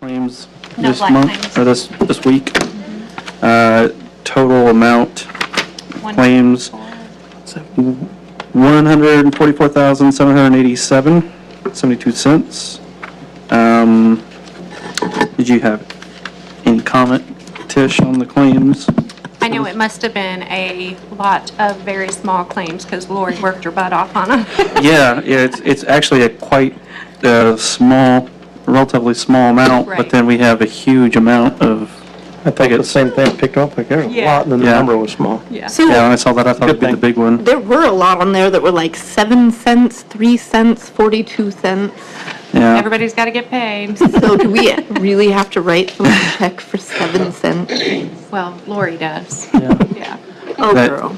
claims No this black month, claims. or this week. Total amount claims, 144,787.72 cents. Did you have any comment, Tish, on the claims? I know it must have been a lot of very small claims because Lori worked her butt off on them. Yeah, it's actually a quite small, relatively small amount, but Right. then we have a huge amount of. I thought the same thing picked up, like there's a Yeah. lot, and then the Yeah. number was small. Yeah. Yeah, when I saw that, I thought it'd be the Good big one. There were a lot on there that were like 7 cents, 3 cents, 42 cents. Yeah, Everybody's got to get paid. So do we really have to write someone a check for 7 cents? Well, Lori does. yeah. Yeah. Oh, That- girl.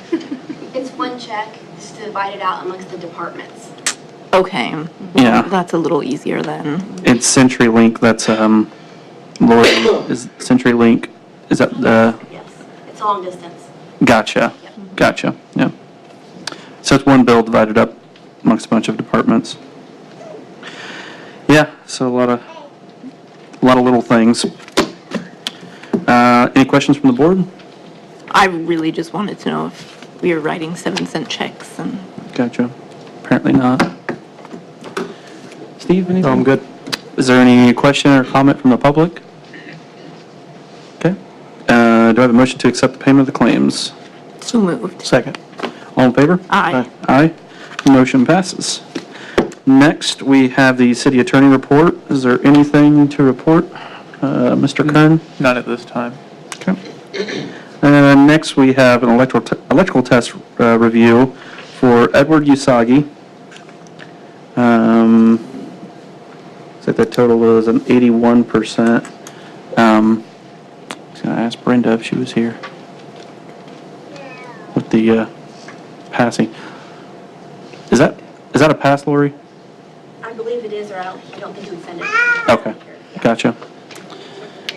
It's one check, just divided out amongst the departments. Okay. Yeah. That's a little easier then. It's CenturyLink, that's, Lori, is CenturyLink, is that the, Yes, it's a long distance. gotcha, yeah. So it's one bill divided up amongst a bunch of departments. Yeah, so a lot of little things. Any questions from the board? I really just wanted to know if we were writing 7-cent checks and. Gotcha. Apparently not. Steve, anything? No, I'm good. Is there any question or comment from the public? Okay. Do I have a motion to accept the payment of the claims? So moved. Second. All in favor? Aye. Aye. Motion passes. Next, we have the city attorney report. Is there anything to report, Mr. Kern? Not at this time. Okay. Next, we have an electrical test review for Edward Usagi. Looks like the total was an 81%. I was going to ask Brenda if she was here with the passing. Is that a pass, Lori? I believe it is, or I don't think we send it. Okay, gotcha.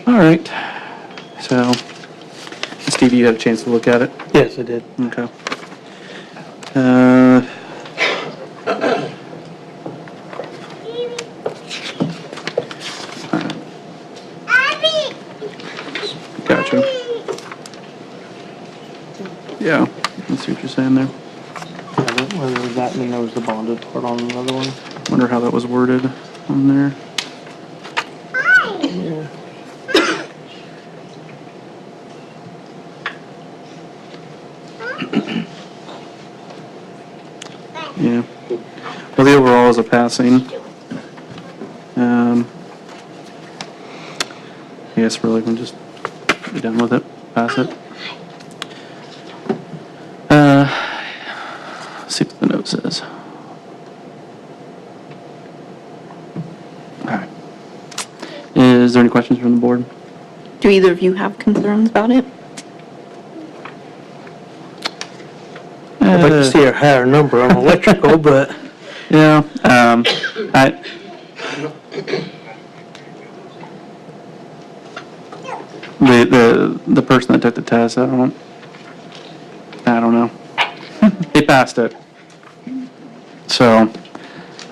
All right. So, Steve, you had a chance to look at it? Yes, I did. Okay. Gotcha. Yeah, I see what you're saying there. Whether it was that, and then there was the bonded part on another one. Wonder how that was worded on there. Yeah. Yeah. Well, the overall is a passing. I guess really we can just be done with it, pass it. Let's see what the note says. All right. Is there any questions from the board? Do either of you have concerns about it? I'd like to see a higher number on electrical, but Yeah, the person that took the test, I don't know. He passed it. So,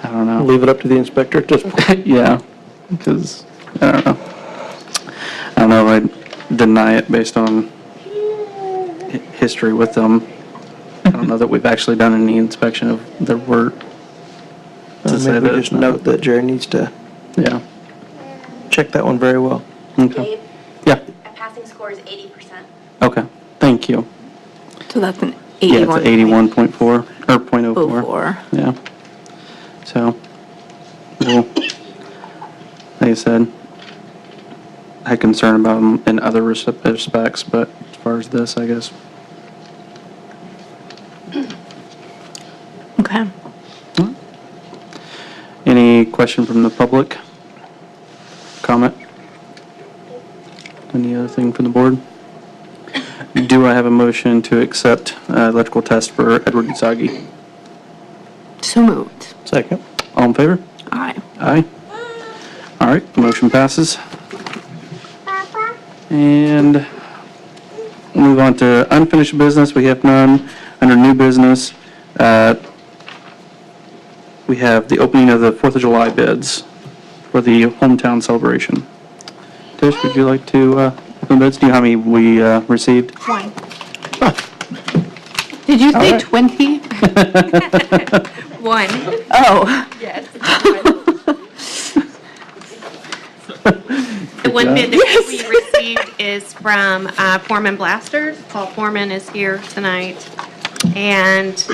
I don't know. leave it up to the inspector at this point. Yeah, because, I don't know. I don't know if I'd deny it based on history with them. I don't know that we've actually done any inspection of their work. To say Maybe that we it's just not. note that Jerry needs to Yeah, check that one very well. okay. Dave, Yeah, a passing score is 80%. okay, thank you. So that's an Yeah, it's 81. 81.4, or .04. 04. Yeah. So, well, like I said, I had concern about them in other respects, but as far as this, I guess. Okay. Any question from the public? Comment? Any other thing from the board? Do I have a motion to accept electrical test for Edward Usagi? So moved. Second. All in favor? Aye. Aye. All right, motion passes. And move on to unfinished business. We have none. Under new business, we have the opening of the 4th of July bids for the hometown celebration. Tish, would you like to open bids? Do you know how many we received? One. Did you say right. 20? One. Oh. Yes. The one bid that we received is from Foreman Blasters. Paul Foreman is here tonight. And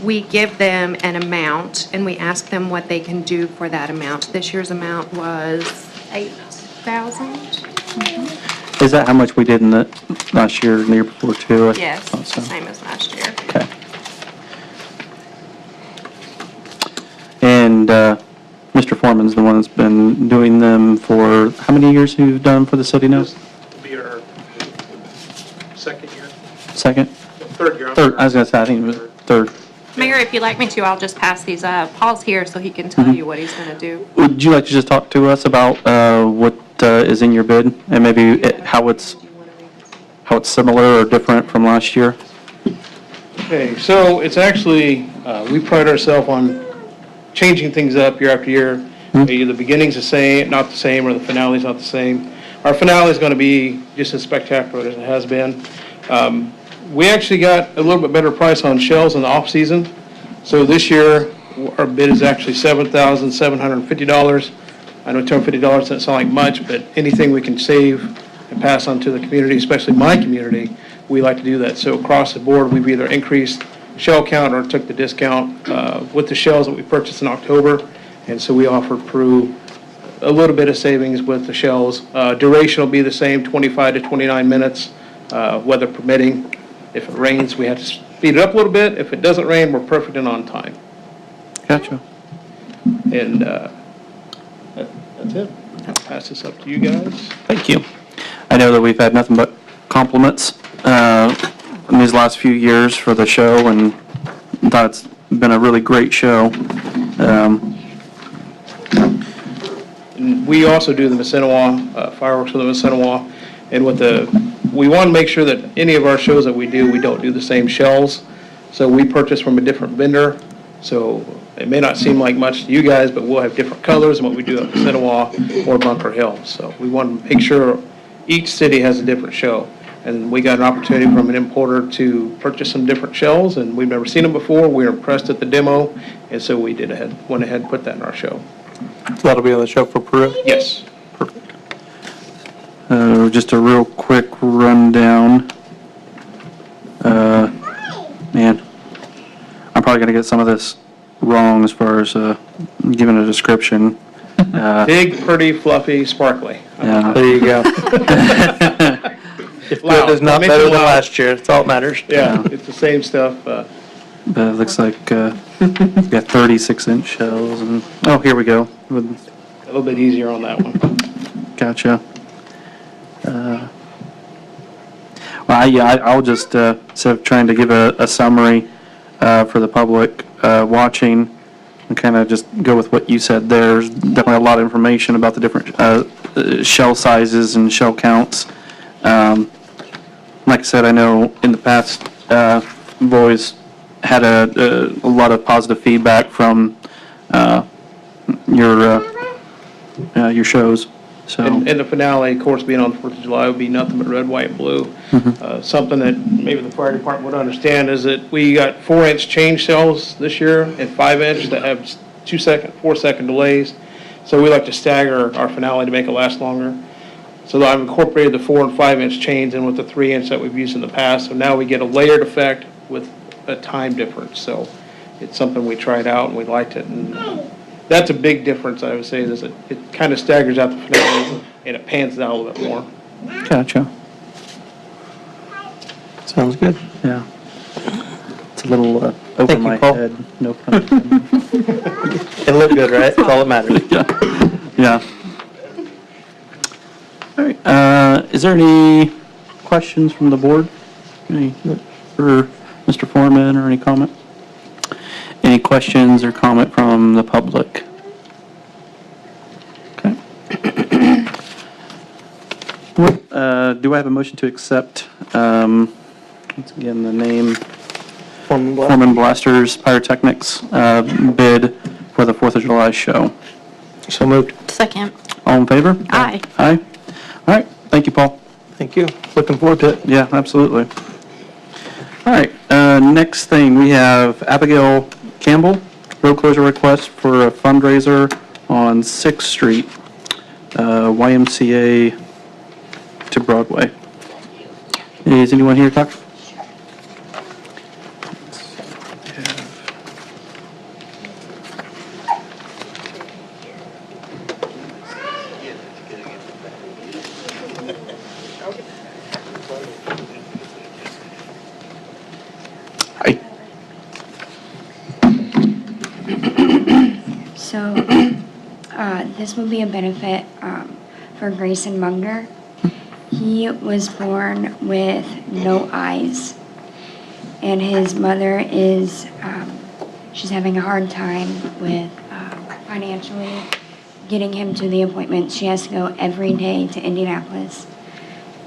we give them an amount, and we ask them what they can do for that amount. This year's amount was $8,000. Is that how much we did in the last year and the year before too? I Yes, thought so. same as last year. Okay. And Mr. Foreman's the one that's been doing them for, how many years you've done for the city now? This will be our second year, Second? third year. I'm Third, sorry. I was gonna say, I think it was third. Mayor, if you'd like me to, I'll just pass these up. Paul's here, so he can tell you what he's going to do. Would you like to just talk to us about what is in your bid and maybe how it's similar or different from last year? Okay, so it's actually, we pride ourselves on changing things up year after year. Either the beginning's the same, not the same, or the finale's not the same. Our finale is going to be just as spectacular as it has been. We actually got a little bit better price on shells in the off-season. So this year, our bid is actually $7,750. I know $250 doesn't sound like much, but anything we can save and pass on to the community, especially my community, we like to do that. So across the board, we've either increased shell count or took the discount with the shells that we purchased in October. And so we offered Peru a little bit of savings with the shells. Duration will be the same, 25 to 29 minutes, weather permitting. If it rains, we have to speed it up a little bit. If it doesn't rain, we're perfect and on time. Gotcha. And that's it. I'll pass this up to you guys. Thank you. I know that we've had nothing but compliments in these last few years for the show, and thought it's been a really great show. And we also do the Missinawa, fireworks for the Missinawa. And we want to make sure that any of our shows that we don't do the same shells. So we purchase from a different vendor. So it may not seem like much to you guys, but we'll have different colors than what we do at Missinawa or Bunker Hill. So we want to make sure each city has a different show. And we got an opportunity from an importer to purchase some different shells, and we've never seen them before. We were impressed at the demo, and so we went ahead and put that in our show. That'll be on the show for Peru? Yes. Just a real quick rundown. Man, I'm probably going to get some of this wrong as far as giving a description. Big, pretty, fluffy, sparkly. Yeah. There you go. If good is not better than last year, that's all that matters. Yeah, it's the same stuff. But it looks like we've got 36-inch shells. And oh, here we go. A little bit easier on that one. Gotcha. I'll just, instead of trying to give a summary for the public watching, and kind of just go with what you said there. There's definitely a lot of information about the different shell sizes and shell counts. Like I said, I know in the past, we've always had a lot of positive feedback from your shows. So. And the finale, of course, being on the 4th of July, would be nothing but red, white, and blue. Something that maybe the fire department would understand is that we got 4-inch change shells this year and 5-inch that have 2-second, 4-second delays. So we like to stagger our finale to make it last longer. So I've incorporated the 4 and 5-inch chains in with the 3-inch that we've used in the past. So now we get a layered effect with a time difference. So it's something we tried out and we liked it. And that's a big difference, I would say, is that it kind of staggers out the finale and it pans it out a little bit more. Gotcha. Sounds good. Yeah. It's a little over Thank you, my Paul. head. No pun intended. It looked good, right? That's all that matters. Yeah. All right. Is there any questions from the board? Any for Mr. Foreman or any comment? Any questions or comment from the public? Okay. Do I have a motion to accept, once again, the name Foreman Blasters Pyrotechnics bid for the 4th of July show? So moved. Second. All in favor? Aye. Aye. All right, thank you, Paul. Thank you. Looking forward to it. Yeah, absolutely. All right, next thing, we have Abigail Campbell, road closure request for a fundraiser on 6th Street, YMCA to Broadway. Is anyone here to talk? Hi. So, this will be a benefit for Grayson Munger. He was born with no eyes, and his mother is, she's having a hard time with financially getting him to the appointments. She has to go every day to Indianapolis,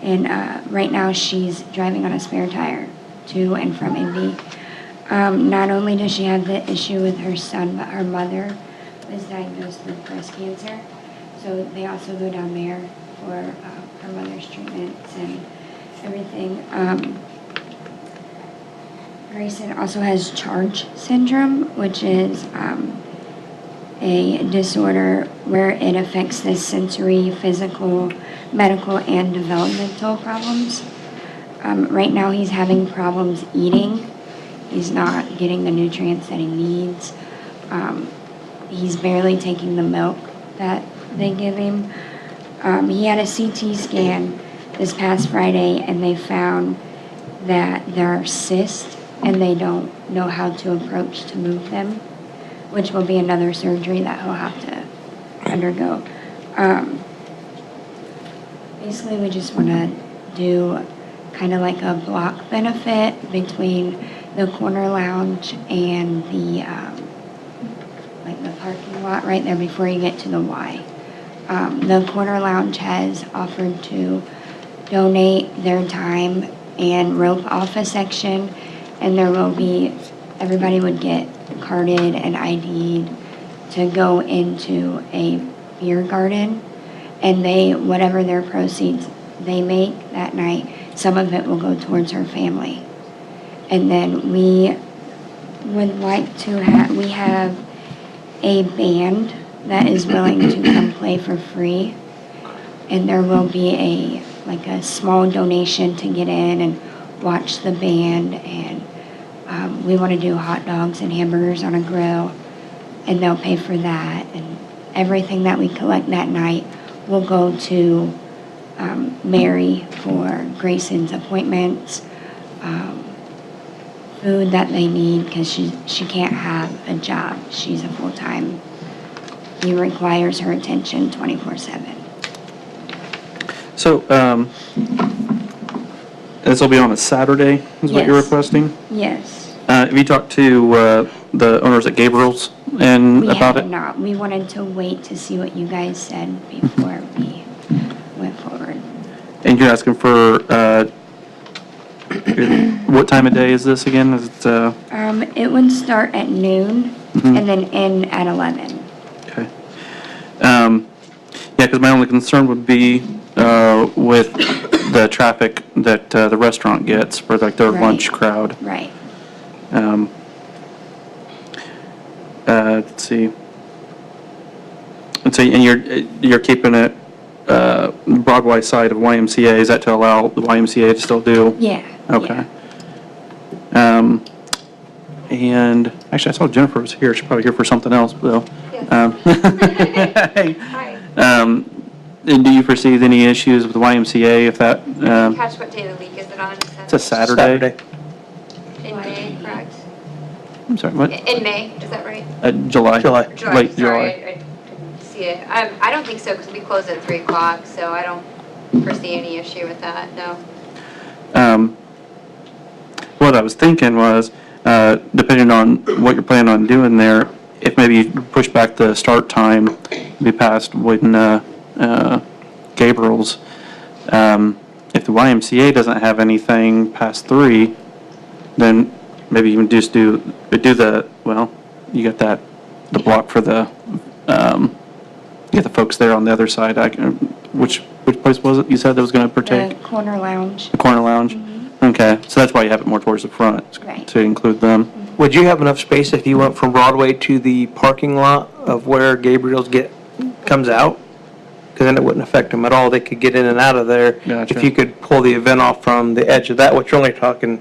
and right now she's driving on a spare tire to and from Indy. Not only does she have the issue with her son, but her mother was diagnosed with breast cancer. So they also go down there for her mother's treatments and everything. Grayson also has Charge syndrome, which is a disorder where it affects the sensory, physical, medical, and developmental problems. Right now he's having problems eating. He's not getting the nutrients that he needs. He's barely taking the milk that they give him. He had a CT scan this past Friday, and they found that there are cysts, and they don't know how to approach to move them, which will be another surgery that he'll have to undergo. Basically, we just want to do kind of like a block benefit between the corner lounge and the like the parking lot right there before you get to the Y. The corner lounge has offered to donate their time and rope off a section, and there will be, everybody would get carded and ID'd to go into a beer garden, and they, whatever their proceeds they make that night, some of it will go towards her family. And then we would like to have, we have a band that is willing to come play for free. And there will be like a small donation to get in and watch the band. And we want to do hot dogs and hamburgers on a grill, and they'll pay for that. And everything that we collect that night will go to Mary for Grayson's appointments, food that they need, because she can't have a job. She's a full-time. He requires her attention 24/7. So, this will be on a Saturday, is what you're Yes. requesting? Yes. Have you talked to the owners at Gabriel's and We about have it? not. We wanted to wait to see what you guys said before we went forward. And you're asking for, what time of day is this again? Is it, It would start at noon and then end at 11. okay. Yeah, because my only concern would be with the traffic that the restaurant gets for like their Right. lunch crowd. Right. Let's see. And you're keeping it Broadway side of YMCA. Is that to allow the YMCA to still do? Yeah. Okay. And actually, I saw Jennifer was here. She's probably here for something else, though. Hey. Hi. And do you foresee any issues with the YMCA if that? Catch what day of the week is it on? It's a Saturday. In May, correct? I'm sorry. What? In May, is that right? July. July. Late Sorry, July. I didn't see it. I don't think so, because we close at 3 o'clock, so I don't foresee any issue with that, no. What I was thinking was, depending on what you're planning on doing there, if maybe you push back the start time, be past when Gabriel's. If the YMCA doesn't have anything past 3, then maybe you can just do the, well, you got that, the block for the, you got the folks there on the other side, which which place was it you said that was gonna The partake? corner lounge. The corner lounge? Okay, so that's why you have it more towards the front, Right. to include them. Would you have enough space if you went from Broadway to the parking lot of where Gabriel's comes out? Because then it wouldn't affect them at all. They could get in and out of there. Gotcha. If you could pull the event off from the edge of that, which you're only talking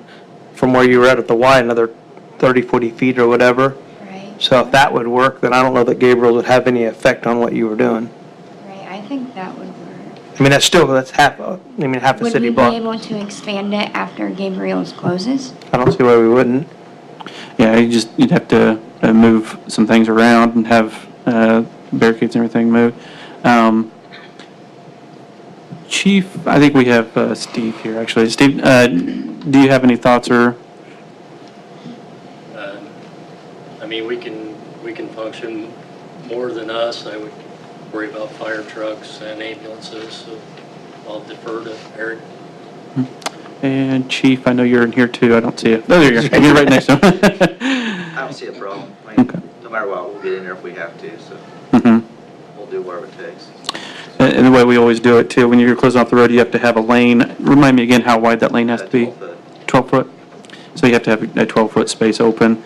from where you were at the Y, another 30, 40 feet or whatever. Right. So if that would work, then I don't know that Gabriel would have any effect on what you were doing. Right, I think that would work. I mean, that's half a Would city we be block. able to expand it after Gabriel's closes? I don't see why we wouldn't. Yeah, you'd have to move some things around and have barricades and everything moved. Chief, I think we have Steve here, actually. Steve, do you have any thoughts or? I mean, we can function more than us. I would worry about fire trucks and ambulances, so I'll defer to Eric. And Chief, I know you're in here too. I don't see you. Oh, there you are. You're right next to him. I don't see a problem. I mean, Okay. no matter what, we'll get in there if we have to, so Mhm. we'll do whatever it takes. And the way we always do it too, when you're closing off the road, you have to have a lane. Remind me again how wide that lane has to be? 12 foot? So you have to have a 12-foot space open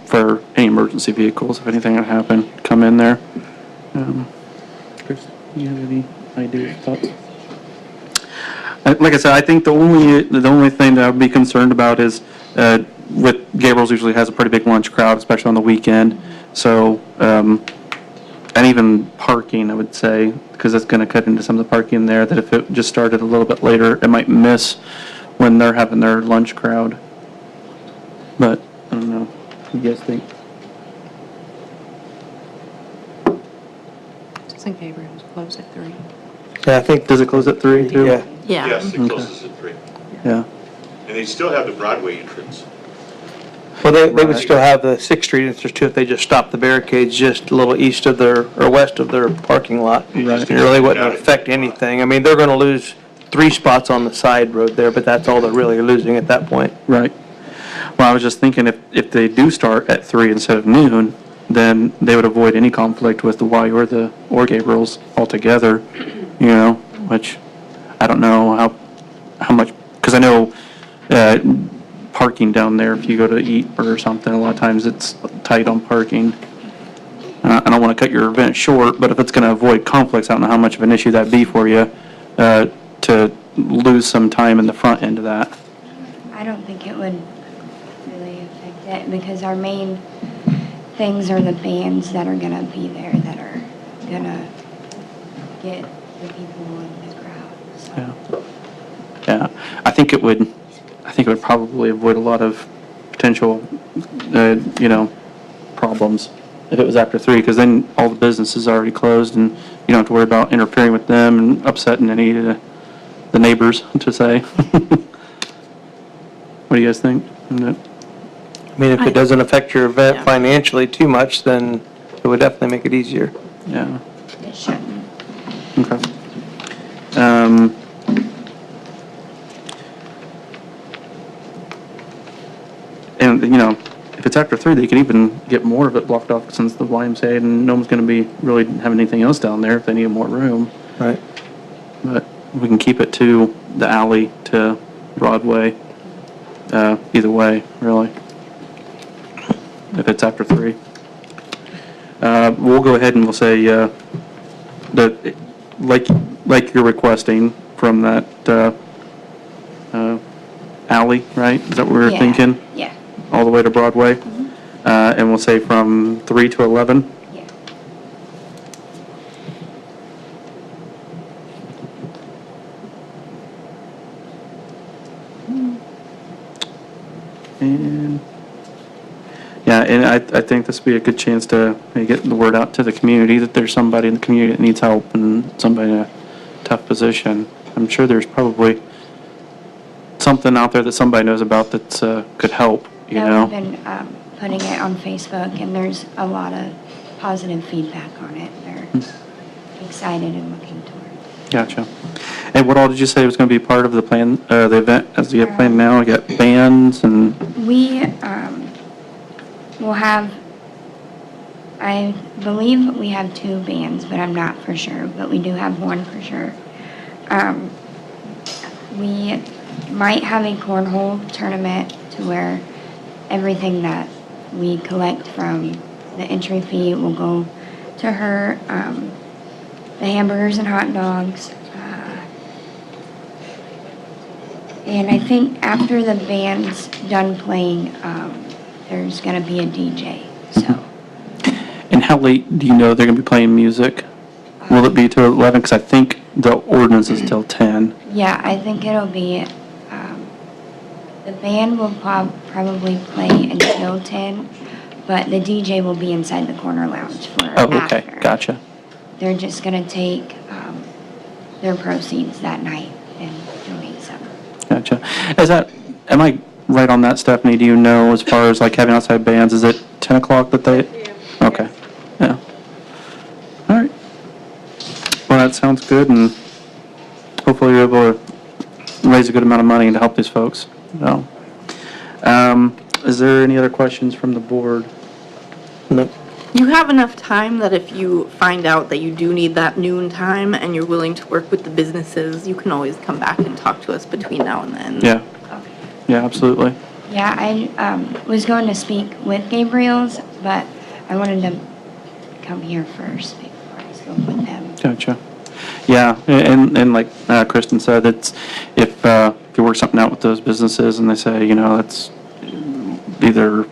for any emergency vehicles, if anything would happen, come in there. Chris, do you have any ideas, thoughts? Like I said, I think the only thing that I would be concerned about is with Gabriel's usually has a pretty big lunch crowd, especially on the weekend. So, and even parking, I would say, because it's going to cut into some of the parking there, that if it just started a little bit later, it might miss when they're having their lunch crowd. But, I don't know. What do you guys think? St. Gabriel's closed at 3. Yeah, I think. Does it close at 3 too? Yeah. Yeah. Yes, it closes at 3. Yeah. And they still have the Broadway entrance. Well, they would still have the 6th Street entrance too if they just stopped the barricades just a little east of or west of their parking lot. Right. It really wouldn't affect anything. I mean, they're gonna lose 3 spots on the side road there, but that's all they're really losing at that point. Right. Well, I was just thinking if they do start at 3 instead of noon, then they would avoid any conflict with the Y or Gabriel's altogether, which I don't know how much, because I know parking down there, if you go to eat or something, a lot of times it's tight on parking. I don't want to cut your event short, but if it's going to avoid conflicts, I don't know how much of an issue that'd be for you to lose some time in the front end of that. I don't think it would really affect it because our main things are the bands that are gonna be there that are gonna get the people in the crowd, so. Yeah. I think it would probably avoid a lot of potential, problems if it was after 3, because then all the business is already closed and you don't have to worry about interfering with them and upsetting any of the neighbors, to say. What do you guys think? I mean, if it doesn't affect your event Yeah. financially too much, then it would definitely make it easier. Yeah. It shouldn't. Okay. And, if it's after 3, they can even get more of it blocked off since the YMCA and no one's going to be really having anything else down there if they need more room. Right. But we can keep it to the alley to Broadway, either way, really, if it's after 3. We'll go ahead and we'll say, that, like you're requesting from that, alley, right? Is that what we were Yeah, thinking? Yeah, All the way to Broadway? And we'll say from 3 to 11? yeah. And, yeah, and I think this would be a good chance to maybe get the word out to the community that there's somebody in the community that needs help and somebody in a tough position. I'm sure there's probably something out there that somebody knows about that's could help, Yeah, we've been putting it on Facebook, and there's a lot of positive feedback on it. They're excited and looking toward it. Gotcha. And what all did you say was going to be part of the plan, the event as you have planned now? You got bands and, We will have, I believe we have 2 bands, but I'm not for sure, but we do have one for sure. We might have a cornhole tournament to where everything that we collect from the entry fee will go to her. The hamburgers and hot dogs. And I think after the band's done playing, there's gonna be a DJ, so. And how late do you know they're going to be playing music? Will it be till 11? Because I think the ordinance is till 10. Yeah, I think it'll be, the band will probably play until 10, but the DJ will be inside the corner lounge for Oh, okay, after. gotcha. They're just gonna take, their proceeds that night and donate some. Gotcha. Am I right on that, Stephanie? Do you know, as far as like having outside bands, is it 10 o'clock that they? Yeah. Okay, yeah. All right. Well, that sounds good, and hopefully you're able to raise a good amount of money to help these folks. So, is there any other questions from the board? Nope. You have enough time that if you find out that you do need that noon time and you're willing to work with the businesses, you can always come back and talk to us between now and then. Yeah. Yeah, absolutely. Yeah, I, was going to speak with Gabriel's, but I wanted to come here first before I spoke with them. Gotcha. Yeah, and like Kristen said, it's if you work something out with those businesses and they say, you know, it's either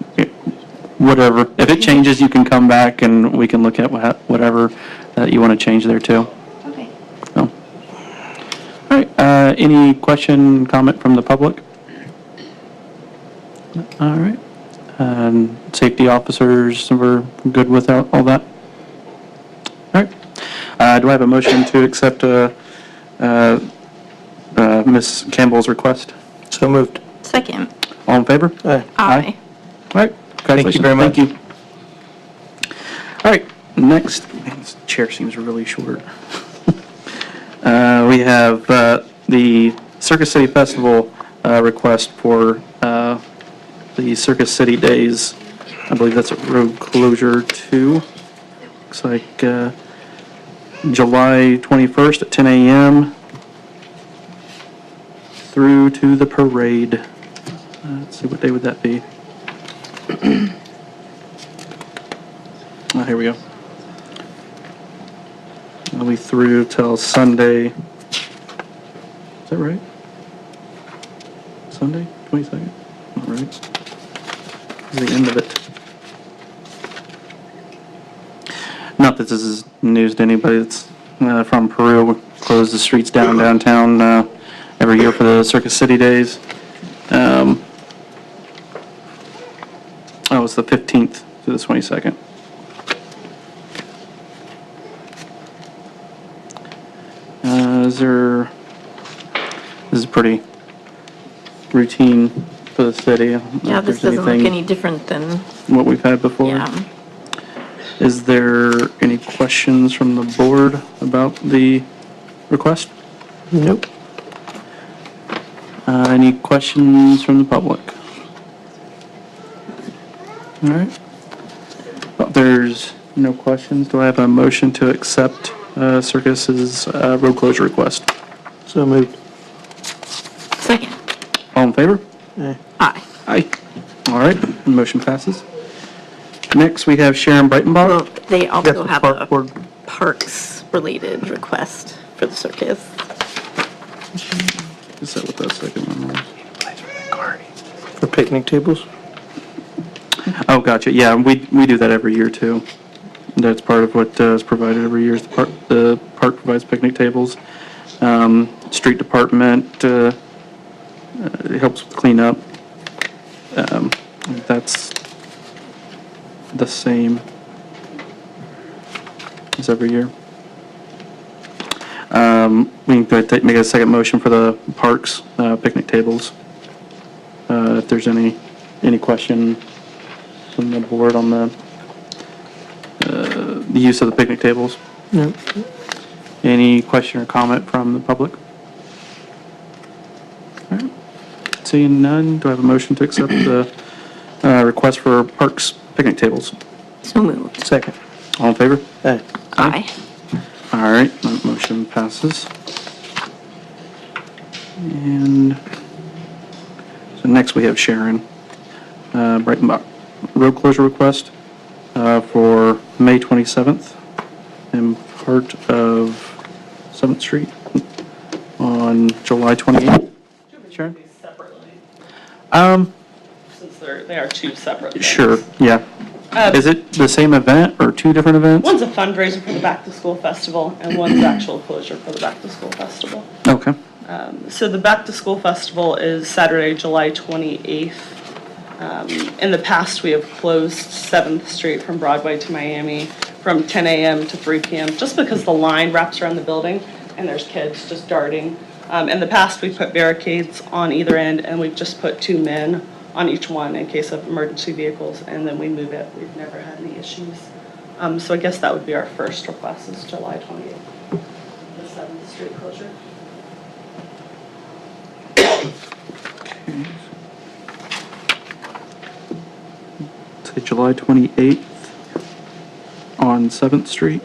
whatever. If it changes, you can come back and we can look at whatever that you want to change there too. Okay. So. All right. Any question, comment from the public? All right. Safety officers, we're good with all that? All right. Do I have a motion to accept Ms. Campbell's request? So moved. Second. All in favor? Aye. Aye. All right. Thank you very much. Thank you. All right, next, man, this chair seems really short. We have the Circus City Festival request for the Circus City Days. I believe that's a road closure too. Looks like July 21st at 10 a.m. through to the parade. Let's see, what day would that be? Oh, here we go. I'll be through till Sunday. Is that right? Sunday, 22nd? Not right. This is the end of it. Not that this is news to anybody that's from Peru. We close the streets downtown every year for the Circus City Days. It's the 15th to the 22nd. This is pretty routine for the city. I don't know Yeah, if this there's doesn't look anything- any different than, What we've had before. yeah. Is there any questions from the board about the request? Nope. Any questions from the public? All right. Well, there's no questions. Do I have a motion to accept Circus's road closure request? So moved. Second. All in favor? Aye. Aye. Aye. All right, motion passes. Next, we have Sharon Well, Breitenbach. they That's also the have park a board. parks-related request for the circus. Is that what that second one was? For picnic tables? Oh, gotcha. Yeah, we do that every year too. That's part of what is provided every year. Is the park provides picnic tables. Street department it helps with cleanup. That's the same as every year. We can go ahead and make a second motion for the parks picnic tables. If there's any question from the board on the use of the picnic tables. Nope. Any question or comment from the public? All right. Seeing none, do I have a motion to accept the request for parks picnic tables? So moved. Second. All in favor? Aye. Aye. All right, that motion passes. And so next we have Sharon, Breitenbach, road closure request for May 27th and part of 7th Street on July 28th. Sharon? These separately, Um, since they are two separate things. sure, yeah. Is it the same event or two different events? One's a fundraiser for the Back to School Festival, and one's actual closure for the Back to School Festival. Okay, So the Back to School Festival is Saturday, July 28th. In the past, we have closed 7th Street from Broadway to Miami from 10 a.m. to 3 p.m. just because the line wraps around the building and there's kids just darting. In the past, we put barricades on either end, and we've just put 2 men on each one in case of emergency vehicles, and then we move it. We've never had any issues. So I guess that would be our first request, is July 28th, the 7th Street closure. say July 28th on 7th Street.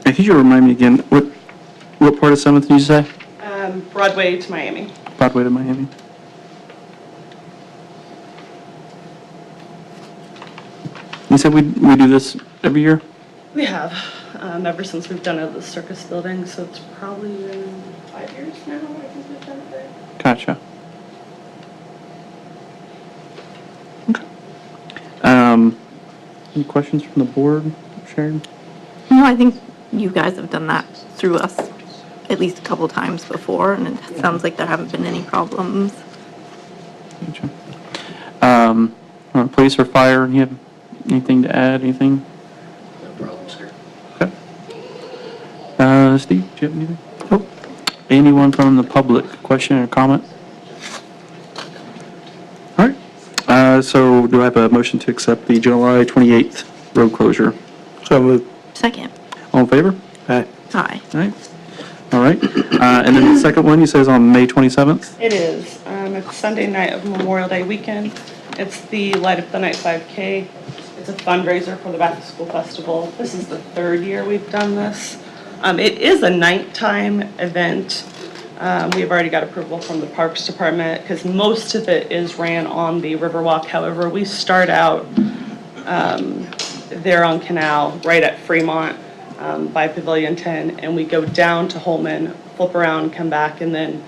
And could you remind me again, what part of 7th did you say? Broadway to Miami. Broadway to Miami? You said we do this every year? We have, ever since we've done it at the Circus Building, so it's probably been 5 years now, I think we've done it there. Gotcha. Okay. Any questions from the board, Sharon? No, I think you guys have done that through us at least a couple times before, and it sounds like there haven't been any problems. Gotcha. Police or fire, you have anything to add, anything? No problems here. Okay. Steve, do you have anything? Nope. Anyone from the public, question or comment? All right, so do I have a motion to accept the July 28th road closure? So moved. Second. All in favor? Aye. Aye. All right. All right. And then the second one, you says on May 27th? It is. It's Sunday night of Memorial Day weekend. It's the Light Up the Night 5K. It's a fundraiser for the Back to School Festival. This is the 3rd year we've done this. It is a nighttime event. We've already got approval from the Parks Department because most of it is ran on the Riverwalk. However, we start out there on Canal, right at Fremont by Pavilion 10, and we go down to Holman, flip around, come back, and then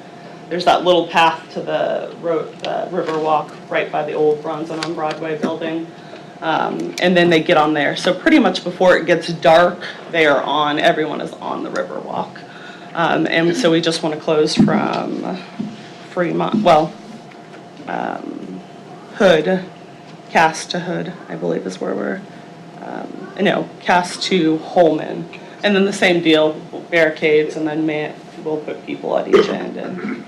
there's that little path to the Riverwalk right by the old Bronson on Broadway building. And then they get on there. So pretty much before it gets dark, everyone is on the Riverwalk. And so we just want to close from Fremont, Hood, Cass to Hood, I believe is where we're, Cass to Holman. And then the same deal, barricades, and then we'll put people at each end and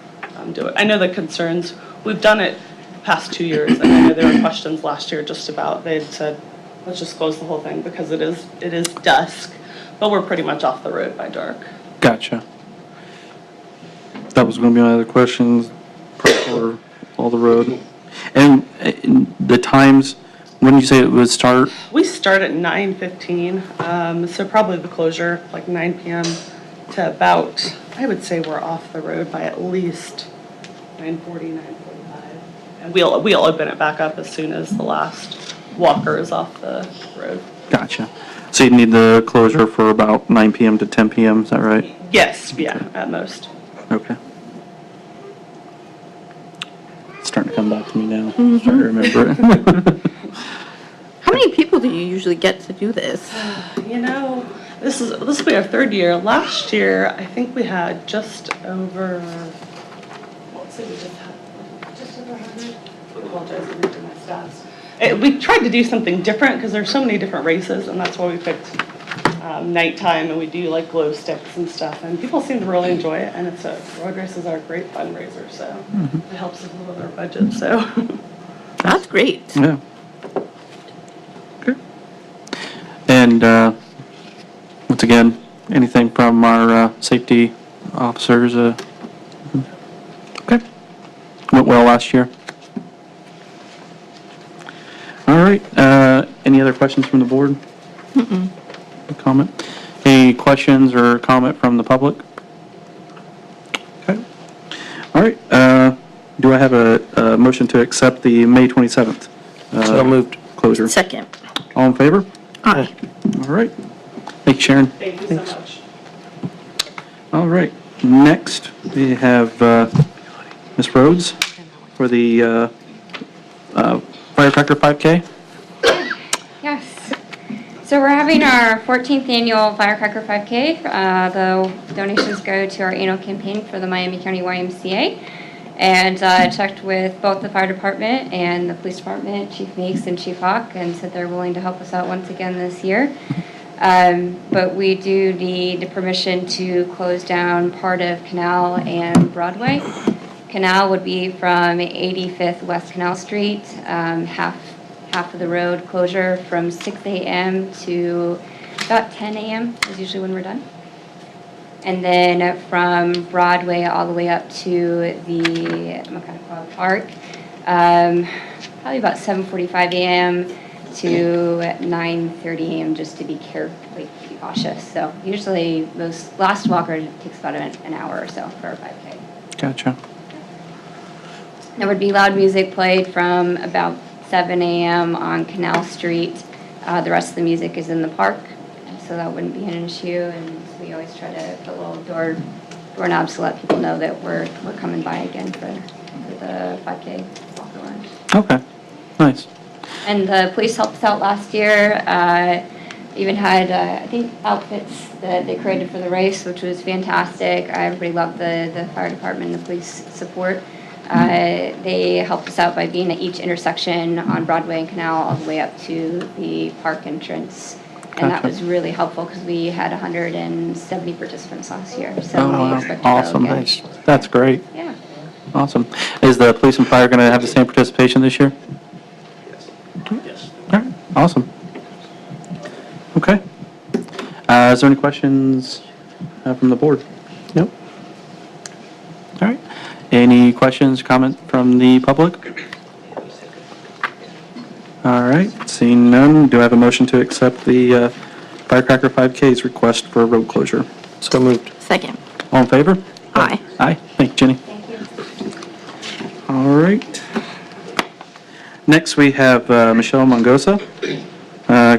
do it. I know the concerns, we've done it the past 2 years, and I know there were questions last year just about, they'd said, let's just close the whole thing because it is dusk, but we're pretty much off the road by dark. Gotcha. That was going to be my other questions for all the road. And the times, when did you say it would start? We start at 9:15, so probably the closure, like 9 p.m. to about, I would say we're off the road by at least 9:40, 9:45. And we'll open it back up as soon as the last walker is off the road. Gotcha. So you need the closure for about 9 p.m. to 10 p.m., is that right? Yes, yeah, at most. Okay. It's starting to come back to me now. I'm starting to remember it. How many people do you usually get to do this? This will be our 3rd year. Last year, I think we had just over, let's see, we just had just over 100. I apologize, I'm reading my stats. We tried to do something different because there's so many different races, and that's why we picked nighttime, and we do like glow sticks and stuff, and people seem to really enjoy it, and road races are a great fundraiser, so it helps us with our budget, so. That's great. Yeah. Okay. And once again, anything from our safety officers? Okay. Went well last year. All right. Any Any other questions from the board? Comment? Any questions or comment from the public? Okay. All right, do I have a motion to accept the May 27th? So moved. Closure. Second. All in favor? Aye. All right. Thank you, Sharon. Thank you so much. All right, next we have Ms. Rhodes for the Firecracker 5K. Yes. So we're having our 14th annual Firecracker 5K. The donations go to our annual campaign for the Miami County YMCA. And I checked with both the fire department and the police department, Chief Meeks and Chief Hawk, and said they're willing to help us out once again this year. But we do need permission to close down part of Canal and Broadway. Canal would be from 85th West Canal Street, half of the road closure from 6 a.m. to about 10 a.m. is usually when we're done. And then from Broadway all the way up to the McConaughey Park, probably about 7:45 a.m. to 9:30 a.m. just to be carefully cautious. So usually most last walker takes about an hour or so for a 5K. Gotcha. There would be loud music played from about 7 a.m. on Canal Street. The rest of the music is in the park, so that wouldn't be an issue. And we always try to put little doorknobs to let people know that we're coming by again for the 5K walk around. Okay, nice. And the police helped us out last year. Even had, I think, outfits that they created for the race, which was fantastic. Everybody loved the fire department and the police support. They helped us out by being at each intersection on Broadway and Canal all the way up to the park entrance. And that Gotcha. was really helpful because we had 170 participants last year. So Oh, we wow. expect to go Awesome. again. Nice. That's great. Yeah. Awesome. Is the police and fire going to have the same participation this year? Yes. All right, awesome. Okay. Is there any questions from the board? Nope. All right. Any questions, comment from the public? All right, seeing none, do I have a motion to accept the Firecracker 5K's request for road closure? So moved. Second. All in favor? Aye. Aye. Thank you, Jenny. Thank you. All right. Next, we have Michelle Mongosa.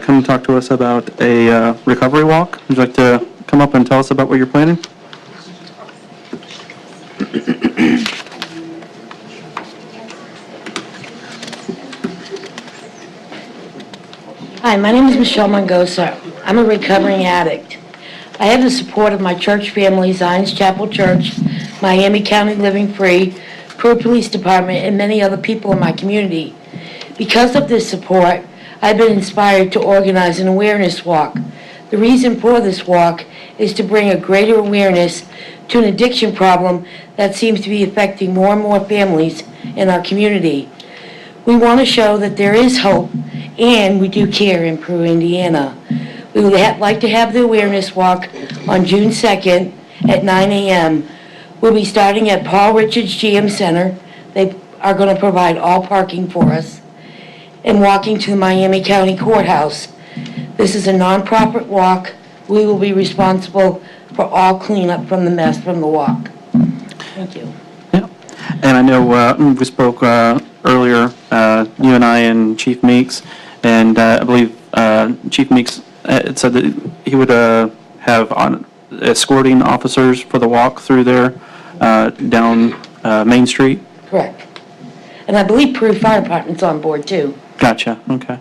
Come talk to us about a recovery walk. Would you like to come up and tell us about what you're planning? Hi, my name is Michelle Mongosa. I'm a recovering addict. I have the support of my church family, Zion's Chapel Church, Miami County Living Free, Peru Police Department, and many other people in my community. Because of this support, I've been inspired to organize an awareness walk. The reason for this walk is to bring a greater awareness to an addiction problem that seems to be affecting more and more families in our community. We want to show that there is hope and we do care in Peru, Indiana. We would like to have the awareness walk on June 2nd at 9 a.m. We'll be starting at Paul Richards GM Center. They are going to provide all parking for us, and walking to the Miami County Courthouse. This is a nonprofit walk. We will be responsible for all cleanup from the mess from the walk. Thank you. Yeah. And I know we spoke earlier, you and I and Chief Meeks, and I believe Chief Meeks said that he would have escorting officers for the walk through there down Main Street. Correct. And I believe Peru Fire Department's on board too. Gotcha, okay.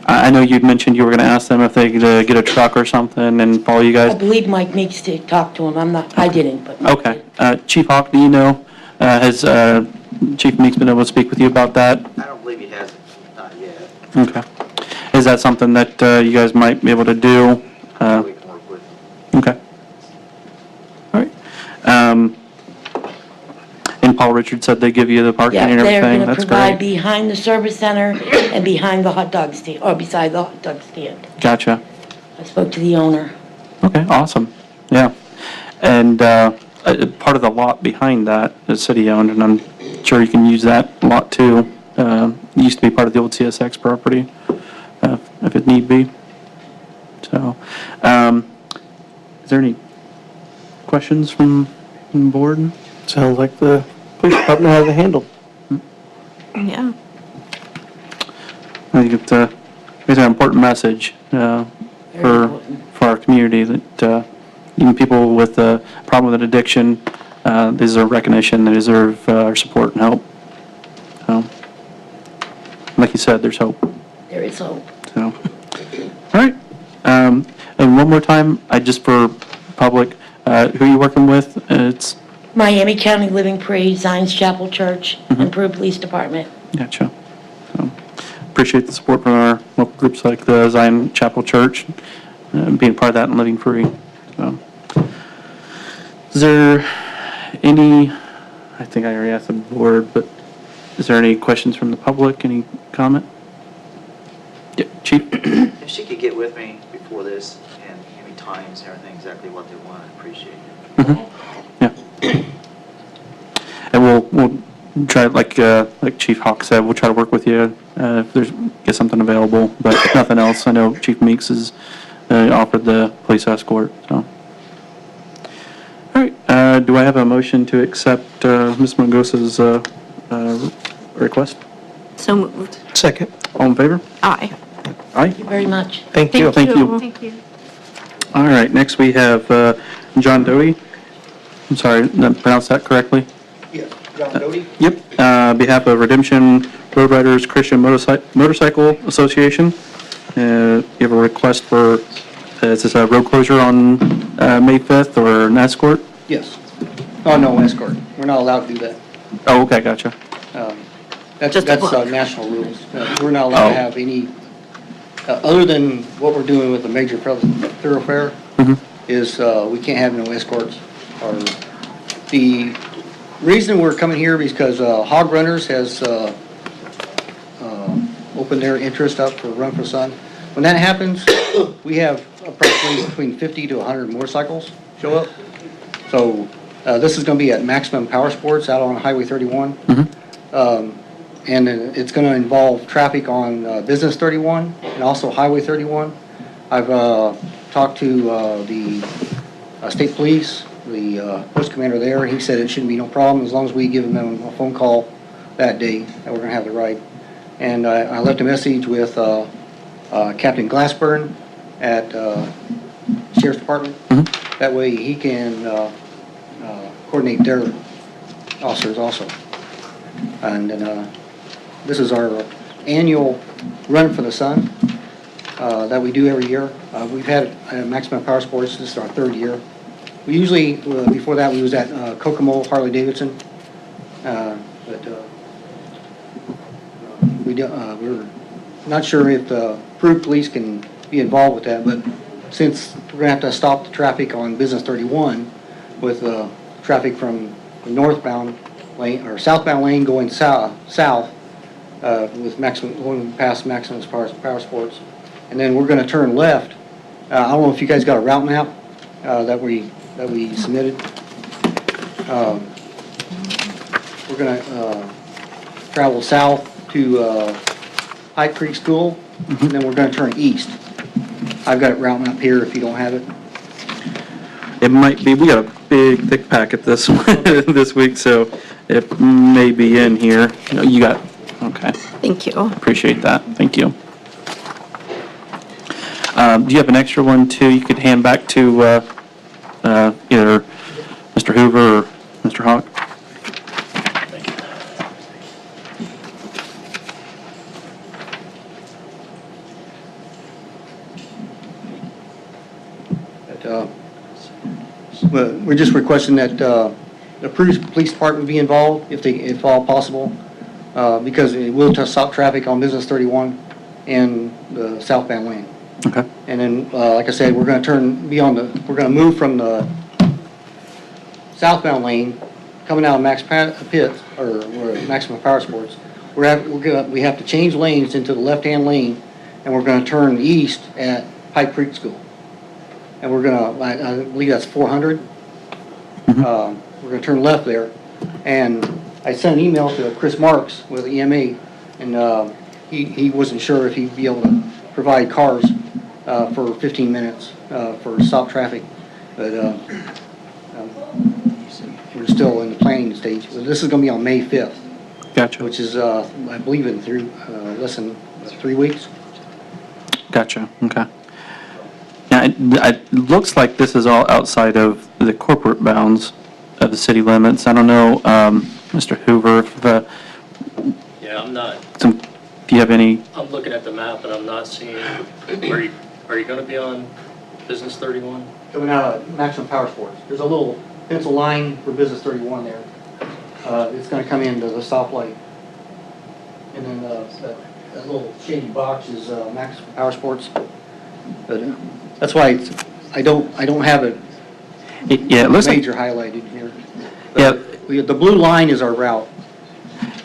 I know you'd mentioned you were going to ask them if they could get a truck or something and follow you I guys. believe Mike needs to talk to him. I didn't, but. Mike Okay. did. Chief Hawk, do you know, has Chief Meeks been able to speak with you about that? I don't believe he has it, not yet. Okay. Is that something that you guys might be able to do? We can work with him. Okay. All right. And Paul Richards said they give you the parking Yeah, and they're everything. going to That's provide great. behind the service center and behind the hot dog stand, or beside the hot dog stand. Gotcha. I spoke to the owner. Okay, awesome. Yeah. And part of the lot behind that is city-owned, and I'm sure you can use that lot too. It used to be part of the old CSX property. if it need be. So, is there any questions from the board? Sounds like the police department has it handled. Yeah. I think it's an important message for our community that even people with a problem with an addiction, they deserve recognition, they deserve our support and help. So, like you said, there's hope. There is hope. So, all right. And one more time, just for public, who are you working with? It's Miami County Living Free, Zions Chapel Church, and Peru Police Department. Gotcha. So, appreciate the support from our local groups like the Zion Chapel Church, being part of that and living free. So, is there any, I think I already asked the board, but is there any questions from the public? Any comment? Yeah, Chief? If she could get with me before this and give me times and everything, exactly what they want, I'd appreciate it. Yeah. And we'll try, like Chief Hawk said, we'll try to work with you if there's, get something available, but if nothing else, I know Chief Meeks has offered the police escort, so. All right, do I have a motion to accept Ms. Mongosa's request? So moved. Second. All in favor? Aye. Aye. Thank you very much. Thank you. Thank you. Thank you. All right, next we have John Doty. I'm sorry, did I pronounce that correctly? Yes, John Doty. Yep, behalf of Redemption Road Riders Christian Motorcycle Association. You have a request for, is this a road closure on May 5th or an escort? Yes. Oh, no, escort. We're not allowed to do that. Oh, okay, gotcha. That's Just a book. national rules. We're not allowed to have any, other than what we're doing with the major thoroughfare, is we can't have no escorts. Or the reason we're coming here is because Hog Runners has opened their interest up for Run for Sun. When that happens, we have approximately between 50 to 100 motorcycles show up. So this is going to be at Maximum Power Sports out on Highway 31. And then it's going to involve traffic on Business 31 and also Highway 31. I've talked to the state police, the post commander there. He said it shouldn't be no problem as long as we give them a phone call that day that we're going to have the ride. And I left a message with Captain Glassburn at Sheriff's Department. That way he can coordinate their officers also. And then this is our annual Run for the Sun that we do every year. We've had it at Maximum Power Sports. This is our third year. We usually, before that, we was at Kokomo, Harley-Davidson. We're not sure if the Peru Police can be involved with that, but since we're going to have to stop the traffic on Business 31 with traffic from the northbound lane or southbound lane going south with maximum going past Maximum Power Sports, and then we're going to turn left. I don't know if you guys got a route map that we submitted. We're going to travel south to Pike Creek School, and then we're going to turn east. I've got a route map here if you don't have it. It might be, we got a big, thick packet this this week, so it may be in here. No, you got, okay. Thank you. Appreciate that. Thank you. Do you have an extra one too? You could hand back to either Mr. Hoover or Mr. Hawk. We're just requesting that the police department be involved if all possible, because it will stop traffic on Business 31 and the southbound lane. Okay. And then, like I said, we're going to we're going to move from the southbound lane coming out of Maximum Power Sports. We have to change lanes into the left-hand lane, and we're going to turn east at Pike Creek School. And we're going to, I believe that's 400. We're going to turn left there. And I sent an email to Chris Marks with EMA, and he wasn't sure if he'd be able to provide cars for 15 minutes for stop traffic, but we're still in the planning stage. But this is going to be on May 5th, Gotcha. which is, I believe, in less than 3 weeks. Gotcha, okay. Now, it looks like this is all outside of the corporate bounds of the city limits. I don't know, Mr. Hoover, Yeah, I'm not, if you have any, I'm looking at the map and I'm not seeing, are you gonna be on Business 31? Coming out of Maximum Power Sports. There's a little pencil line for Business 31 there. It's going to come into the stoplight. And then that little shady box is Maximum Power Sports. But that's why I don't have it yeah, it looks like, major highlighted here. yeah, The blue line is our route.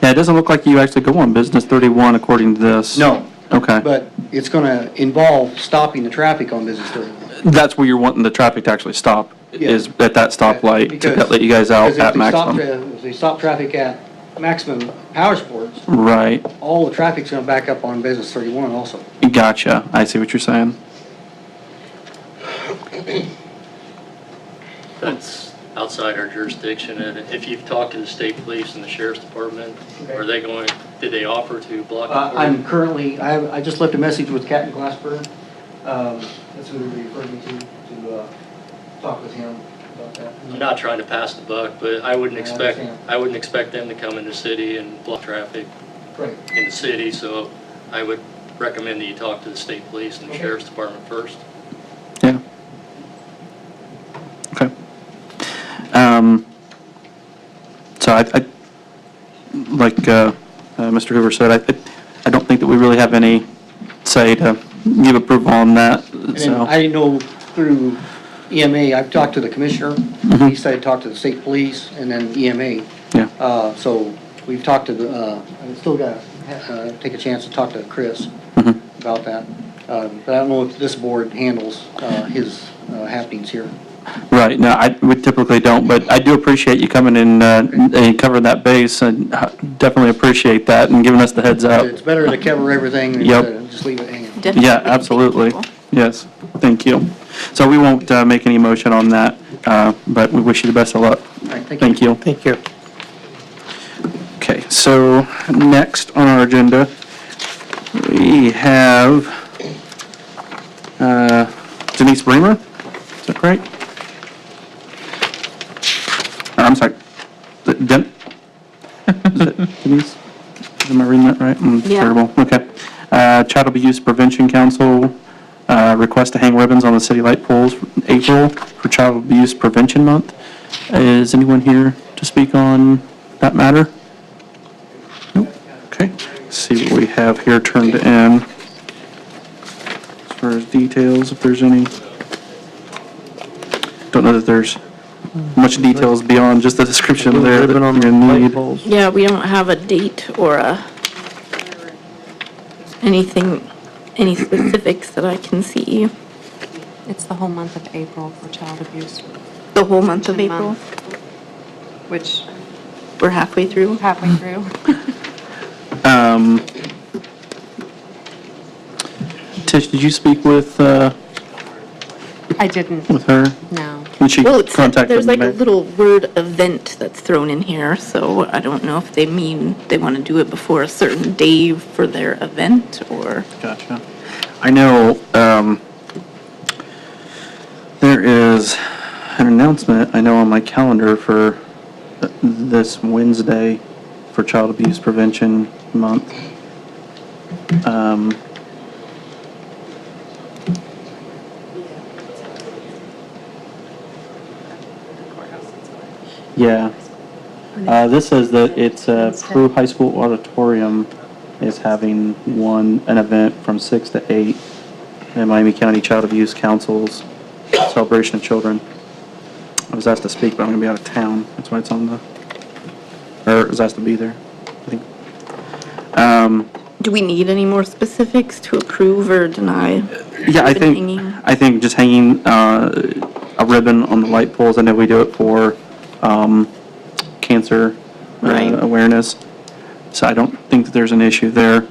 yeah, it doesn't look like you actually go on Business 31 according to this. No. Okay. But it's going to involve stopping the traffic on Business 31. That's where you're wanting the traffic to actually stop, is at that stoplight to Because- let you guys out because at maximum. If they stop traffic at Maximum Power Sports, Right, all the traffic's going to back up on Business 31 also. gotcha, I see what you're saying. That's outside our jurisdiction, and if you've talked to the state police and the sheriff's department, are they going, did they offer to block it for you? I'm currently, I just left a message with Captain Glassburn. That's who we referred me to talk with him about that. I'm not trying to pass the buck, but I wouldn't I expect, understand. I wouldn't expect them to come in the city and block traffic Right. in the city, so I would recommend that you talk to the state police and the sheriff's department first. Yeah. Okay. So I like Mr. Hoover said, I don't think that we really have any say to give approval on that, And then so. I know through EMA, I've talked to the commissioner. Mhm. He said talk to the state police and then EMA. Yeah. So we've talked to I still got to take a chance to talk to Chris Mhm. about that. But I don't know if this board handles his happenings here. Right, no, we typically don't, but I do appreciate you coming in and covering that base, and definitely appreciate that and giving us the heads up. It's better to cover everything than Yep. to just leave it hanging. Definitely. Yeah, absolutely. Yes, thank you. So we won't make any motion on that, but we wish you the best of luck. All right, thank you. Thank you. Thank you. Okay, so next on our agenda, we have Denise Bremer. Is that correct? Or, I'm sorry. Is it Denise? Am I reading that right? Yeah. Terrible. Okay. Child Abuse Prevention Council request to hang ribbons on the city light poles in April for Child Abuse Prevention Month. Is anyone here to speak on that matter? Nope. Okay. Let's see what we have here turned in. As far as details, if there's any. Don't know that there's much details beyond just the description there that Ribbon on you're the gonna light need. poles. Yeah, we don't have a date or anything, any specifics that I can see. It's the whole month of April for child abuse. The whole month of Month. April, Which, we're halfway through. halfway through. Tish, did you speak with I didn't, her? no. When she Well, it's, contacted there's like me? a little word event that's thrown in here, so I don't know if they mean they want to do it before a certain day for their event, or... Gotcha. I know, there is an announcement, I know on my calendar for this Wednesday for Child Abuse Prevention Month. Yeah. This says that it's, Peru High School Auditorium is having an event from 6 to 8 in Miami County Child Abuse Council's Celebration of Children. I was asked to speak, but I'm gonna be out of town. That's why it's on or was asked to be there, I think. Do we need any more specifics to approve or deny? Yeah, Ribbon hanging? I think just hanging, a ribbon on the light poles. I know we do it for, cancer, Right. awareness. So I don't think that there's an issue there.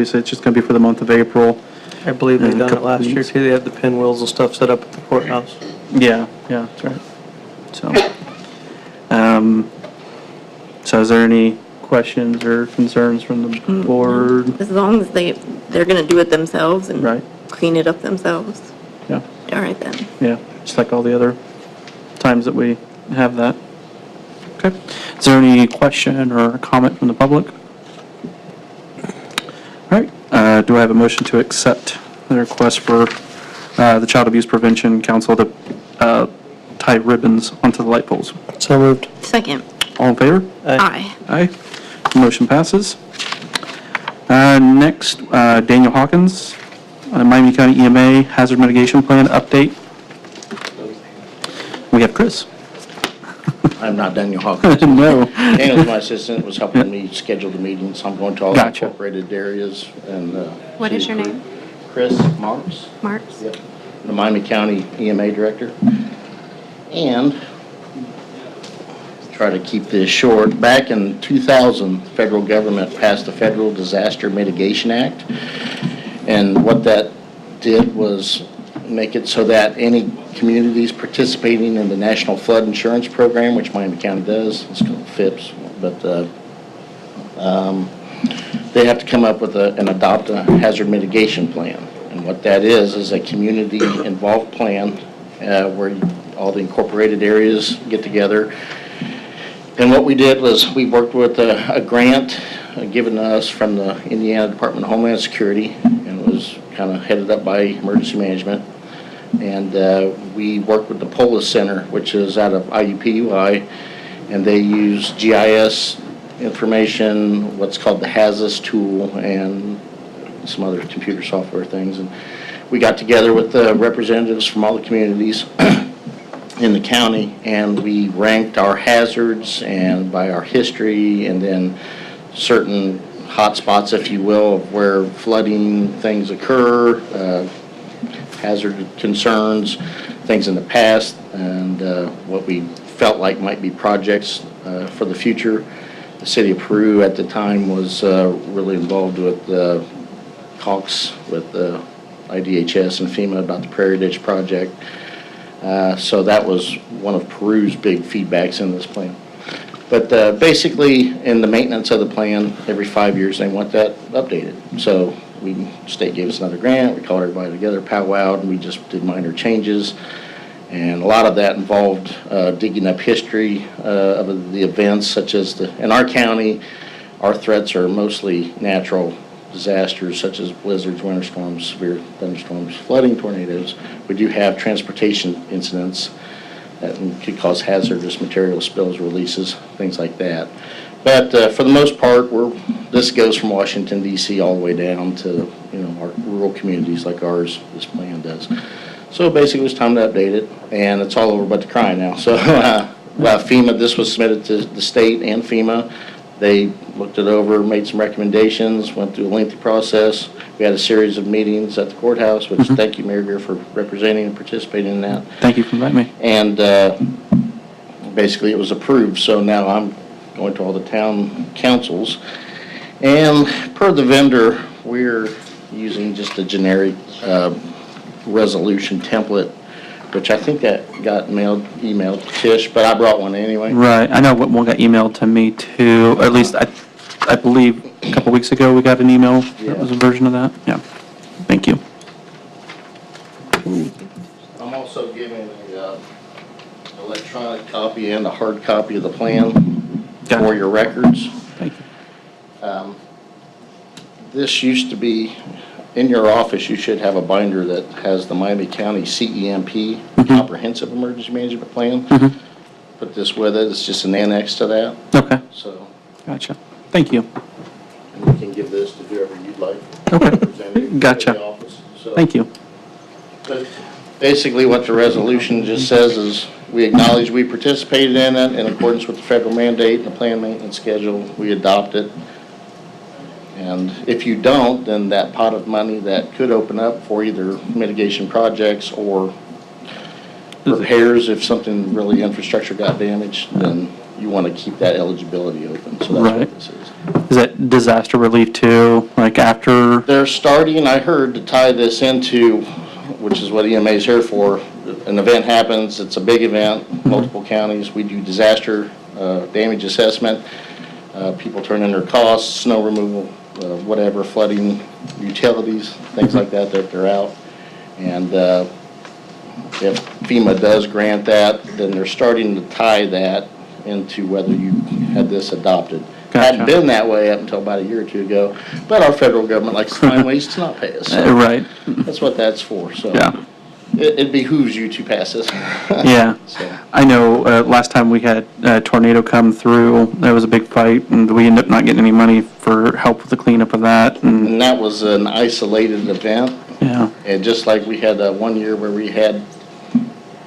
obviously, it's just going to be for the month of April. I believe they've In a done it couple last year weeks. too. They had the pinwheels and stuff set up at the courthouse. Yeah, that's right. So is there any questions or concerns from the board? As long as they're gonna do it themselves and Right. clean it up themselves. Yeah, All right then. yeah, just like all the other times that we have that. Okay. Is there any question or comment from the public? All right, do I have a motion to accept the request for the Child Abuse Prevention Council to tie ribbons onto the light poles? So moved. Second. All in favor? Aye. Aye. Motion passes. Next, Daniel Hawkins, Miami County EMA Hazard Mitigation Plan update. We have Chris. I'm not Daniel Hawkins. No. Daniel's my assistant, was helping me schedule the meetings. I'm going to all the Gotcha. incorporated areas and. What is your name? Chris Marks. Marks? Yep. The Miami County EMA Director. And try to keep this short. Back in 2000, the federal government passed the Federal Disaster Mitigation Act. And what that did was make it so that any communities participating in the National Flood Insurance Program, which Miami County does, it's called FIPS, but they have to come up with and adopt a hazard mitigation plan. And what that is a community-involved plan where all the incorporated areas get together. And what we did was we worked with a grant given to us from the Indiana Department of Homeland Security, and it was kind of headed up by Emergency Management. And we worked with the Polis Center, which is out of IUPUI, and they use GIS information, what's called the HAZUS tool, and some other computer software things. And we got together with the representatives from all the communities in the county, and we ranked our hazards and by our history, and then certain hot spots, if you will, of where flooding things occur, hazard concerns, things in the past, and what we felt like might be projects for the future. The city of Peru at the time was really involved with CALCS, with IDHS and FEMA about the Prairie Ditch project. So that was one of Peru's big feedbacks in this plan. But basically, in the maintenance of the plan, every 5 years they want that updated. So state gave us another grant, we called everybody together, powwowed, and we just did minor changes. And a lot of that involved digging up history of the events, such as in our county, our threats are mostly natural disasters such as blizzards, winter storms, severe thunderstorms, flooding, tornadoes. We do have transportation incidents that could cause hazardous material spills, releases, things like that. But for the most part, this goes from Washington, D.C. all the way down to our rural communities like ours, this plan does. So basically, it's time to update it, and it's all over but the cry now. So FEMA, this was submitted to the state and FEMA. They looked it over, made some recommendations, went through a lengthy process. We had a series of meetings at the courthouse, which thank you, Mayor Greer, for representing and participating in that. Thank you for inviting me. And basically, it was approved. So now I'm going to all the town councils. And per the vendor, we're using just a generic resolution template, which I think that got emailed to Tish, but I brought one anyway. Right, I know one got emailed to me too, or at least I believe a couple weeks ago we got an email that was a version of that. Yeah, thank you. I'm also giving an electronic copy and a hard copy of the plan for your records. Thank you. This used to be, in your office, you should have a binder that has the Miami County CEMP, Comprehensive Emergency Management Plan. Put this with it, it's just an annex to that. Okay. So. Gotcha. Thank you. And you can give this to whoever you'd like. Okay. Representative Gotcha. in the office. So, Thank you. but basically, what the resolution just says is, we acknowledge we participated in it in accordance with the federal mandate and the plan maintenance schedule. We adopt it. And if you don't, then that pot of money that could open up for either mitigation projects or repairs, if something really infrastructure got damaged, then you want to keep that eligibility open, so that's Right. what this is. Is that disaster relief too, like after? They're starting, I heard, to tie this into, which is what EMA is here for. An event happens, it's a big event, multiple counties, we do disaster damage assessment. People turn in their costs, snow removal, whatever, flooding, utilities, things like that they're out. And if FEMA does grant that, then they're starting to tie that into whether you had this adopted. Hadn't been that way up until about a year or two ago, but our federal government likes to find ways to not pay us. So Right. that's what that's for, so. Yeah. It behooves you to pass this. Yeah. So. I know last time we had a tornado come through, there was a big fight, and we ended up not getting any money for help with the cleanup of that. And that was an isolated event. Yeah. And just like we had one year where we had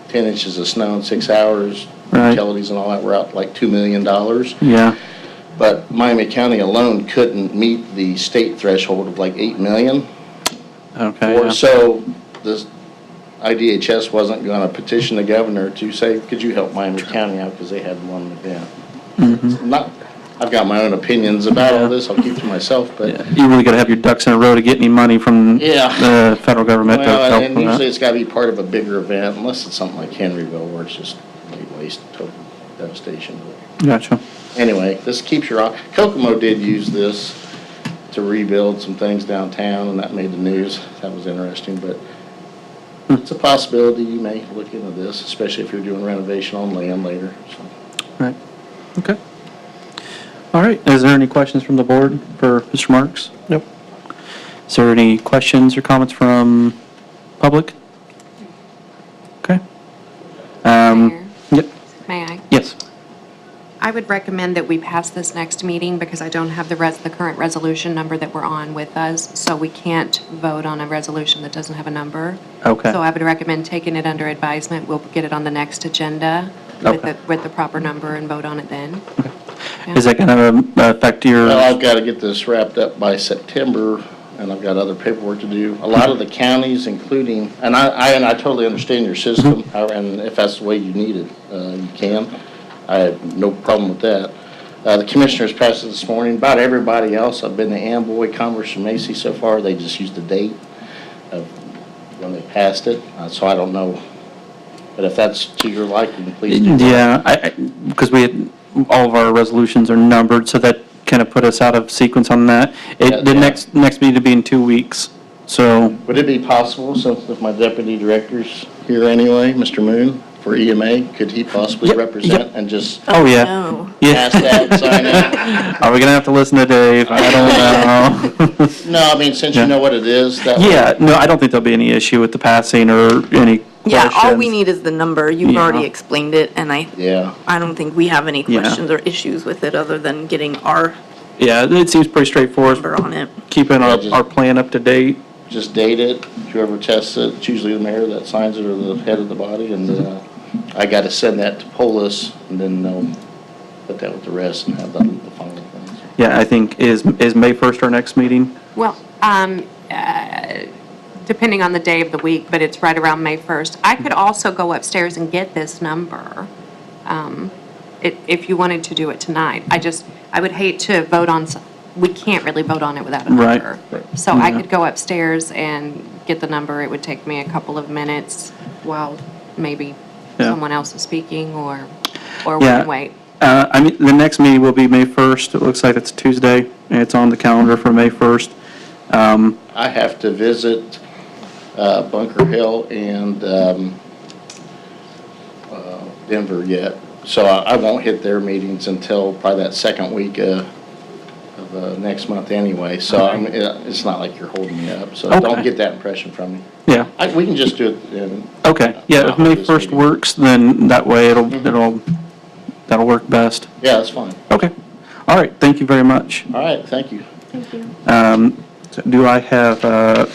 10 inches of snow in 6 hours, Right. utilities and all that were out like $2 million. Yeah. But Miami County alone couldn't meet the state threshold of like 8 million. Okay. Or Yeah. so the IDHS wasn't going to petition the governor to say, could you help Miami County out because they had one event. I've got my own opinions about all this, I'll keep to myself, but. Yeah. You really got to have your ducks in a row to get any money from the federal government to Well, help and with usually that. it's got to be part of a bigger event, unless it's something like Henryville where it's just complete waste, total devastation. Gotcha. Anyway, this keeps your eye. Kokomo did use this to rebuild some things downtown, and that made the news. That was interesting, but it's a possibility you may look into this, especially if you're doing renovation on land later. So. Right. Okay. All right. Is there any questions from the board for Mr. Marks? Nope. Is there any questions or comments from public? Okay. Mayor? Yep. May I? Yes. I would recommend that we pass this next meeting because I don't have the current resolution number that we're on with us, so we can't vote on a resolution that doesn't have a number. Okay. So I would recommend taking it under advisement. We'll get it on the next agenda with the proper number and vote on it then. Yeah. Is that going to affect your? Well, I've got to get this wrapped up by September, and I've got other paperwork to do. A lot of the counties, including, and I totally understand your system, and if that's the way you need it, you can. I have no problem with that. The commissioners passed it this morning. About everybody else, I've been to Amboy, Commerce, and Macy so far. They just used the date of when they passed it, so I don't know. But if that's to your liking, please do. Yeah, because we had, all of our resolutions are numbered, so that kind of put us out of sequence on that. The next meeting will be in 2 weeks, so. Would it be possible, since if my deputy director's here anyway, Mr. Moon, for EMA, could he possibly represent and just Oh, yeah. No. pass that and sign it? Are we going to have to listen to Dave? I don't know. No, I mean, since you know what it is, that way. Yeah, no, I don't think there'll be any issue with the passing or any questions. Yeah, all we need is the number. You've Yeah. already explained it, and I don't think we have any Yeah. questions or issues with it other than getting our Yeah, it seems pretty straightforward. number on it. Keeping Yeah, just- our plan up to date. Just date it, whoever tests it, it's usually the mayor that signs it or the head of the body, and I got to send that to Polis, and then they'll put that with the rest and have the final things. Yeah, I think, is May 1st our next meeting? Well, depending on the day of the week, but it's right around May 1st. I could also go upstairs and get this number if you wanted to do it tonight. I would hate to vote on, we can't really vote on it without a number. Right. So I could go upstairs and get the number. It would take me a couple of minutes while maybe someone else is speaking or we can wait. I mean, the next meeting will be May 1st. It looks like it's Tuesday, and it's on the calendar for May 1st. I have to visit Bunker Hill and Denver yet, so I won't hit their meetings until probably that second week of next month anyway, so I mean, it's not like you're holding me up, so don't get that impression from me. Yeah. We can just do it in. Okay, yeah, if May 1st works, then that way that'll work best. Yeah, that's fine. Okay. All right, thank you very much. All right, thank you. Thank you. So do I have, what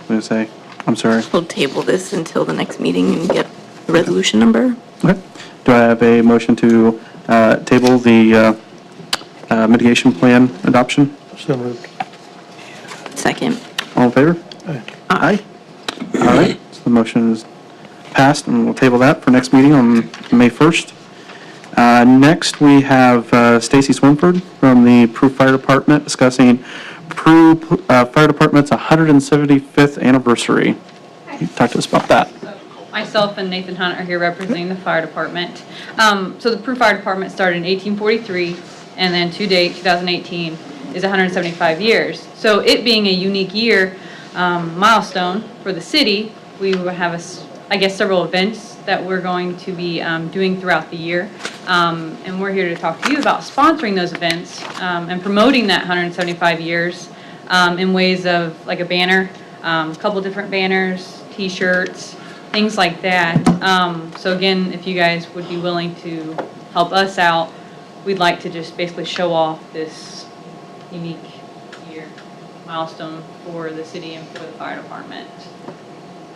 did I say? I'm sorry. We'll table this until the next meeting and get the resolution number. Okay. Do I have a motion to table the mitigation plan adoption? So moved. Second. All in favor? Aye. All right, so the motion is passed, and we'll table that for next meeting on May 1st. Next, we have Stacy Swinford from the Peru Fire Department discussing Peru Fire Department's 175th anniversary. Talk to us about that. Myself and Nathan Hunt are here representing the fire department. So the Peru Fire Department started in 1843, and then to date, 2018, is 175 years. So it being a unique year milestone for the city, we will have, I guess, several events that we're going to be doing throughout the year. And we're here to talk to you about sponsoring those events and promoting that 175 years in ways of like a banner, a couple different banners, T-shirts, things like that. So again, if you guys would be willing to help us out, we'd like to just basically show off this unique year milestone for the city and for the fire department.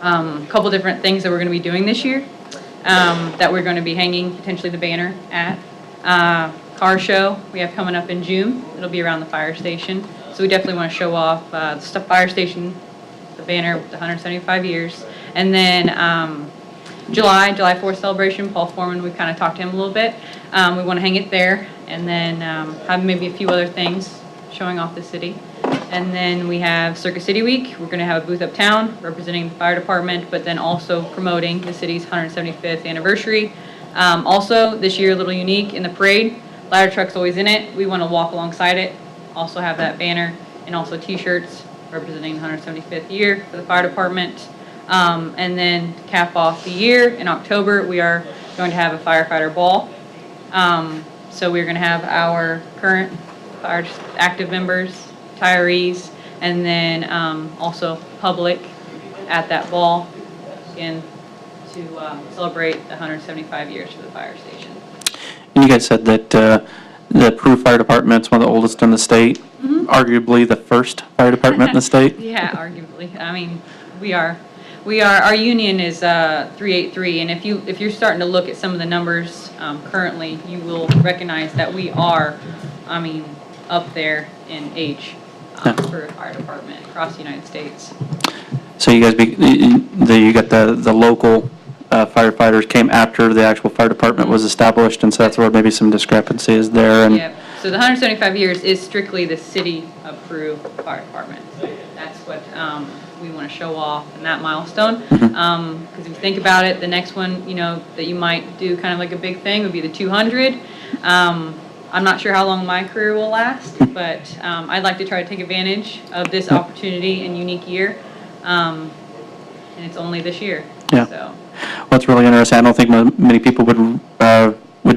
A couple different things that we're going to be doing this year that we're going to be hanging potentially the banner at. Car show we have coming up in June. It'll be around the fire station. So we definitely want to show off the fire station, the banner with the 175 years. And then July 4th celebration, Paul Foreman, we kind of talked to him a little bit. We want to hang it there and then have maybe a few other things showing off the city. And then we have Circus City Week. We're going to have a booth uptown representing the fire department, but then also promoting the city's 175th anniversary. Also, this year a little unique in the parade. Ladder truck's always in it. We want to walk alongside it. Also have that banner and also T-shirts representing the 175th year for the fire department. And then to cap off the year in October, we are going to have a firefighter ball. So we're going to have our current fire active members, retirees, and then also public at that ball again to celebrate the 175 years for the fire station. And you guys said that the Peru Fire Department's one of the oldest in the state, arguably the first fire department in the state. Yeah, arguably. I mean, we are. Our union is 383, and if you're starting to look at some of the numbers currently, you will recognize that we are, I mean, up there in age for a fire department across the United States. So you guys, you got the local firefighters came after the actual fire department was established, and so that's where maybe some discrepancy is there. And Yep. So the 175 years is strictly the city of Peru Fire Department. That's what we want to show off in that milestone. Because if you think about it, the next one, you know, that you might do kind of like a big thing would be the 200. I'm not sure how long my career will last, but I'd like to try to take advantage of this opportunity and unique year. And it's only this year. Yeah. So. Well, it's really interesting. I don't think many people would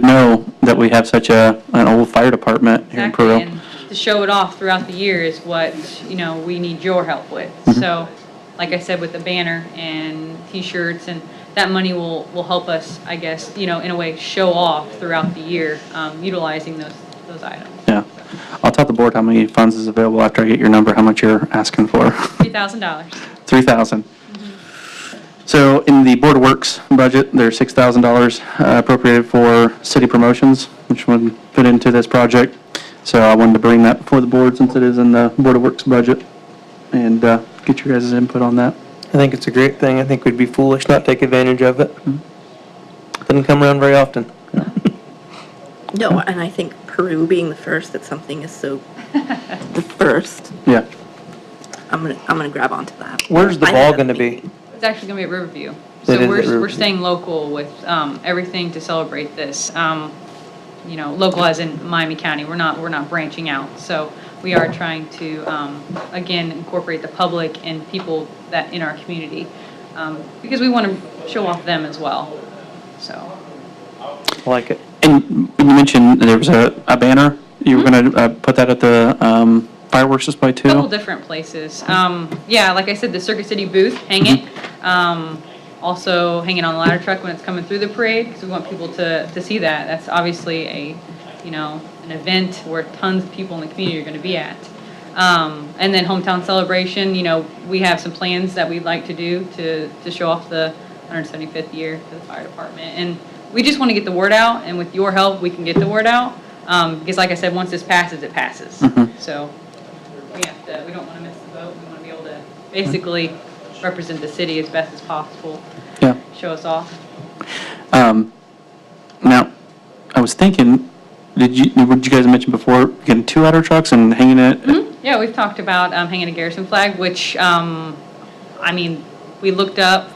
know that we have such an old fire department here in Peru. And to show it off throughout the year is what, you know, we need your help with. So, like I said, with the banner and T-shirts, and that money will help us, I guess, you know, in a way, show off throughout the year, utilizing those items. Yeah. I'll tell the board how many funds is available after I get your number, how much you're asking for. $3,000. $3,000. So in the Board of Works budget, there's $6,000 appropriated for city promotions, which would fit into this project. So I wanted to bring that before the board since it is in the Board of Works budget and get your guys' input on that. I think it's a great thing. I think we'd be foolish not to take advantage of it. Doesn't come around very often. No, and I think Peru being the first, that something is so the first. Yeah. I'm gonna grab onto that. Where's the ball going to be? It's actually going to be at Riverview. It So is at we're Riverview. staying local with everything to celebrate this. You know, local as in Miami County. We're not branching out. So we are trying to again incorporate the public and people that in our community because we want to show off them as well. So. I like it. And you mentioned there was a banner. You were going to put that at the fireworks display too? A couple different places. Yeah, like I said, the Circus City booth, hang it. Also hanging on the ladder truck when it's coming through the parade, because we want people to see that. That's obviously an event where tons of people in the community are going to be at. And then hometown celebration, you know, we have some plans that we'd like to do to show off the 175th year for the fire department. And we just want to get the word out, and with your help, we can get the word out. Because like I said, once this passes, it passes. So we don't want to miss the boat. We want to be able to basically represent the city as best as possible. Yeah. show us off. Now, I was thinking, what did you guys mention before, getting 2 ladder trucks and hanging it? Yeah, we've talked about hanging a garrison flag, which, I mean, we looked up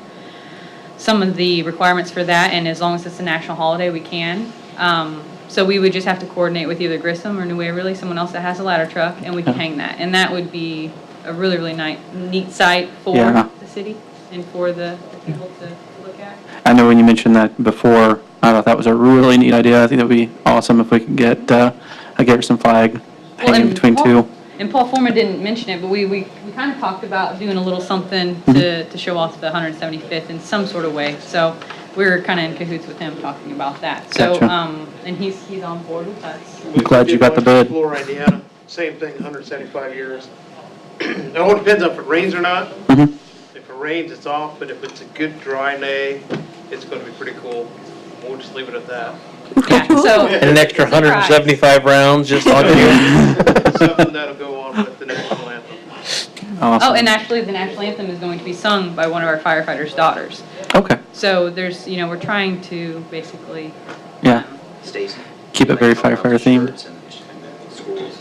some of the requirements for that, and as long as it's a national holiday, we can. So we would just have to coordinate with either Grissom or New Waverly, someone else that has a ladder truck, and we can hang that. And that would be a really, really neat site for Yeah. the city and for the people to look at. I know when you mentioned that before, I thought that was a really neat idea. I think that would be awesome if we could get a garrison flag hanging between two. And Paul Foreman didn't mention it, but we kind of talked about doing a little something to show off the 175th in some sort of way. So we're kind of in cahoots with him talking about that. So, Gotcha. and he's on board with us. I'm glad you got the bid. Florida, Indiana, same thing, 175 years. It all depends on if it rains or not. Mhm. If it rains, it's off, but if it's a good dry day, it's going to be pretty cool. We'll just leave it at that. Yeah, so. And an extra 175 rounds just on you. Something that'll go on with the national anthem. Awesome. Oh, and actually, the national anthem is going to be sung by one of our firefighters' daughters. Okay. So there's, we're trying to basically. Yeah. Stacy. Keep it very firefighter themed. Schools.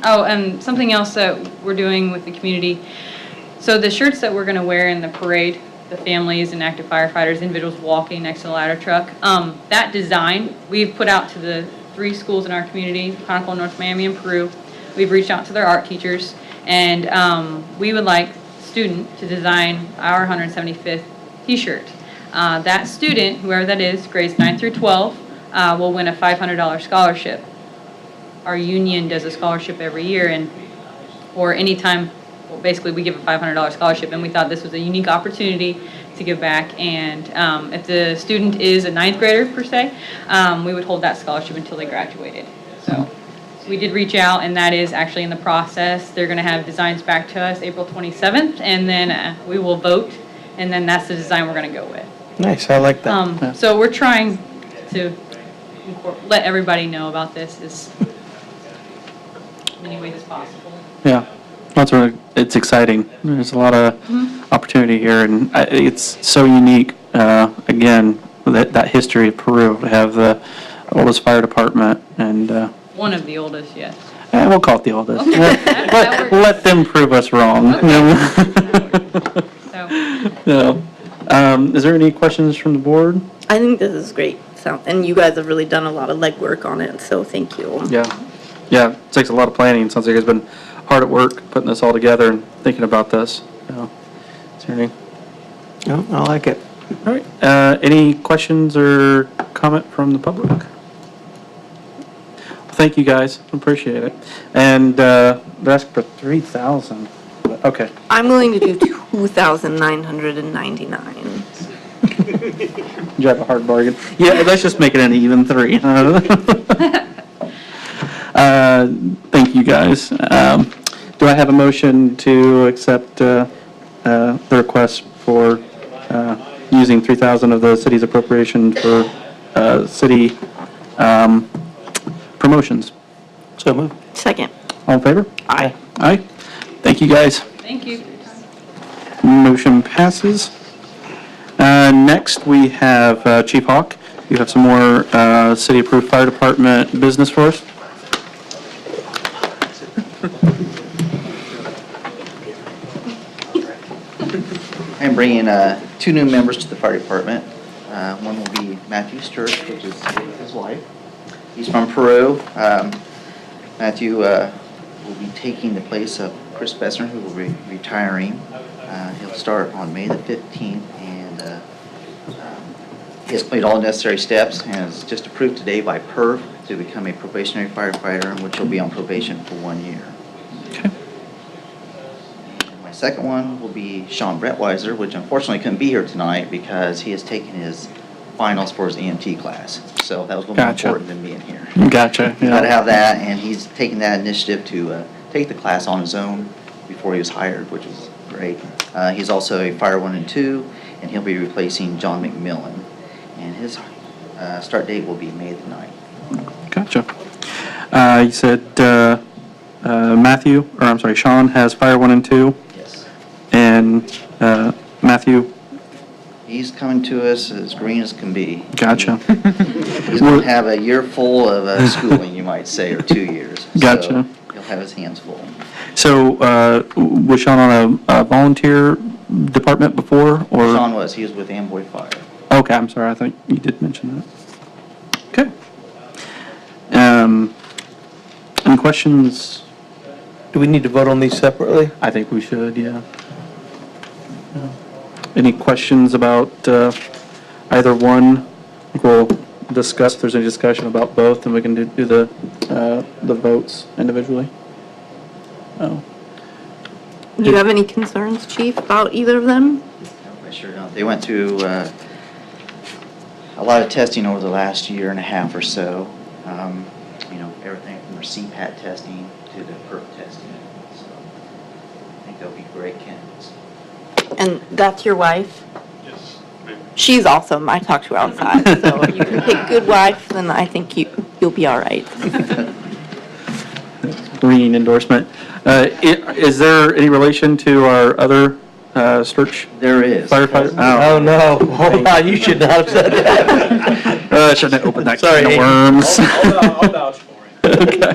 Oh, and something else that we're doing with the community. So the shirts that we're going to wear in the parade, the families and active firefighters, individuals walking next to the ladder truck, that design we've put out to the 3 schools in our community, Chronicle, North Miami, and Peru. We've reached out to their art teachers, and we would like student to design our 175th t-shirt. That student, whoever that is, grades 9 through 12, will win a $500 scholarship. Our union does a scholarship every year, and or anytime, well, basically we give a $500 scholarship, and we thought this was a unique opportunity to give back. And if the student is a 9th grader per se, we would hold that scholarship until they graduated. So we did reach out, and that is actually in the process. They're going to have designs back to us April 27th, and then we will vote, and then that's the design we're going to go with. Nice, I like that. So we're trying to let everybody know about this as many ways as possible. Yeah. That's really, it's exciting. There's a lot of opportunity here, and it's so unique. Again, that history of Peru, to have the oldest fire department, and One of the oldest, yes. we'll call it the oldest. Okay, that works. Let them prove us wrong. So, No. Is there any questions from the board? I think this is great. So, and you guys have really done a lot of legwork on it, so thank you. Yeah, it takes a lot of planning. Sounds like you guys been hard at work putting this all together and thinking about this. So, is there any? No, I like it. All right. Any questions or comment from the public? Thank you, guys. Appreciate it. And they're asking for 3,000. Okay. I'm willing to do 2,999. You have a hard bargain. Yeah, let's just make it an even 3. Thank you, guys. Do I have a motion to accept the request for using 3,000 of the city's appropriation for city promotions? So move. Second. All in favor? Aye. Aye. Thank you, guys. thank you. Motion passes. Next, we have Chief Hawk. You have some more city-approved fire department business for us? I'm bringing 2 new members to the fire department. One will be Matthew Sturge, which is his wife. He's from Peru. Matthew will be taking the place of Chris Bessner, who will be retiring. He'll start on May the 15th, and he has completed all necessary steps and is just approved today by PERF to become a probationary firefighter, in which he'll be on probation for 1 year. Okay. My second one will be Sean Brettweiser, which unfortunately couldn't be here tonight because he has taken his finals for his EMT class. So that was a little more Gotcha. important than being here. Gotcha. He's got to have that, and he's taking that initiative to take the class on his own before he was hired, which was great. He's also a Fire 1 and 2, and he'll be replacing John McMillan. And his start date will be May the 9th. Gotcha. You said Sean has Fire 1 and 2? Yes. And Matthew He's coming to us as green as can be. Gotcha. He's going to have a year full of schooling, you might say, or 2 years. Gotcha. So he'll have his hands full. So, was Sean on a volunteer department before, or? Sean was, he was with Amboy Fire. Okay, I'm sorry, I think you did mention that. Okay. Any questions? Do we need to vote on these separately? I think we should, yeah. Any questions about either one? I think we'll discuss, if there's any discussion about both, and we can do the votes individually. Oh. Do you have any concerns, Chief, about either of them? I sure don't. They went through a lot of testing over the last year and a half or so. You know, everything from their CPAT testing to the PERF testing. So I think they'll be great candidates. And that's your wife? Yes. She's awesome. I talked to her outside. So you can pick good wife, then I think you'll be all right. Green endorsement. Is there any relation to our other Sturch There is. firefighter? Oh, no. Oh, wow, you should not have said that. I shouldn't have opened that Sorry, can of Hank. worms. I'll vouch for it. Okay.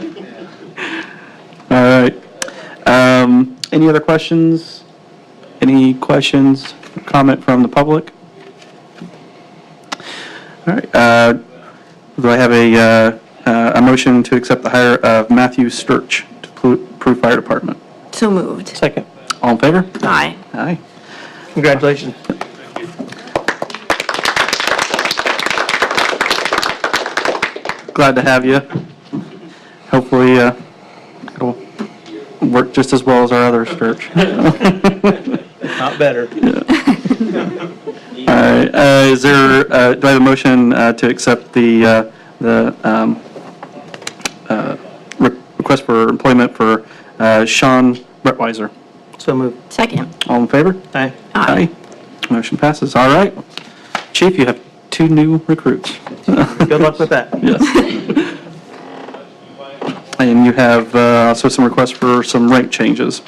All right. Any other questions? Any questions, comment from the public? All right. Do I have a motion to accept the hire of Matthew Sturch to Peru Fire Department? So moved. Second. All in favor? Aye. Aye. Congratulations. Glad to have you. Hopefully, it'll work just as well as our other Sturch. Not better. All right, is there, do I have a motion to accept the request for employment for Sean Brettweiser? So moved. Second. All in favor? Aye. Aye. Motion passes. All right. Chief, you have 2 new recruits. Good luck with that. Yes. And you have also some requests for some rank changes.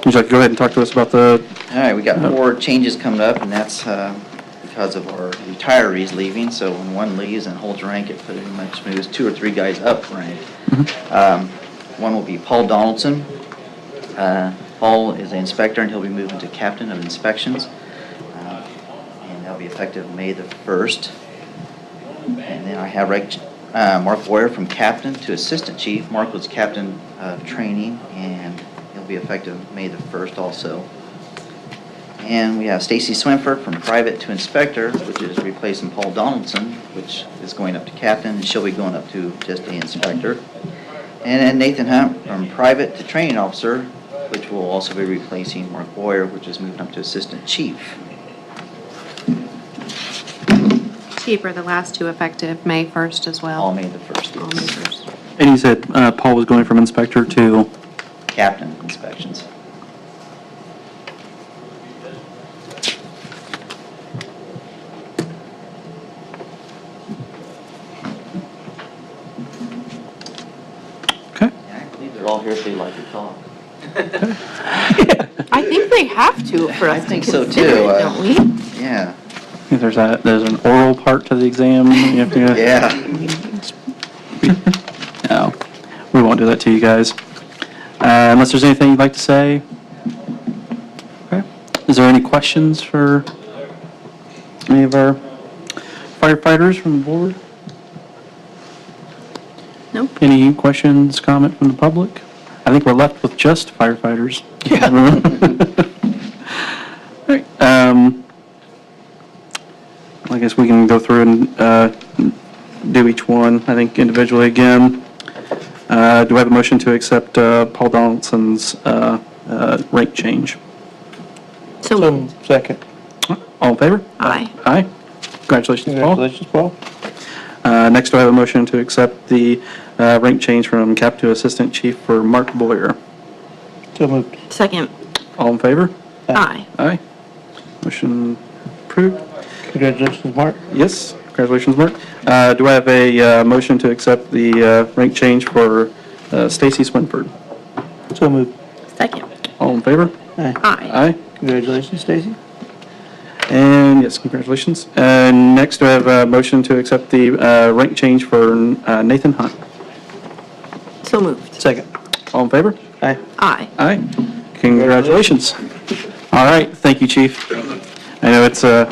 Would you like to go ahead and talk to us about the... All right, we got 4 changes coming up, and that's because of our retirees leaving. So when one leaves and holds rank, it pretty much moves 2 or 3 guys up rank. One will be Paul Donaldson. Paul is an inspector, and he'll be moving to captain of inspections. And that'll be effective May the 1st. And then I have Mark Boyer from captain to assistant chief. Mark was captain of training, and he'll be effective May the 1st also. And we have Stacy Swinford from private to inspector, which is replacing Paul Donaldson, which is going up to captain, and she'll be going up to just the inspector. And then Nathan Hunt from private to training officer, which will also be replacing Mark Boyer, which is moving up to assistant chief. Chief, are the last 2 effective May 1st as well? All May the 1st. All May 1st. And you said Paul was going from inspector to... Captain of inspections. Okay. I believe they're all here if they like to talk. I think they have to for us I to think so consider too. it, don't we? Yeah. There's an oral part to the exam. You have to, Yeah. No, we won't do that to you guys. Unless there's anything you'd like to say. Okay. Is there any questions for any of our firefighters from the board? Nope. Any questions, comment from the public? I think we're left with just firefighters. Yeah. All right. I guess we can go through and do each one, I think, individually again. Do I have a motion to accept Paul Donaldson's rank change? So moved. Second. All in favor? Aye. Aye. Congratulations, Paul. Congratulations, Paul. Next, do I have a motion to accept the rank change from cap to assistant chief for Mark Boyer? So moved. Second. All in favor? Aye. Aye. Motion approved. Congratulations, Mark. Yes, congratulations, Mark. Do I have a motion to accept the rank change for Stacy Swinford? So moved. Second. All in favor? Aye. Aye. Aye. Congratulations, Stacy. And yes, congratulations. Next, do I have a motion to accept the rank change for Nathan Hunt? So moved. Second. All in favor? Aye. Aye. Aye. Congratulations. All right, thank you, Chief. I know it's a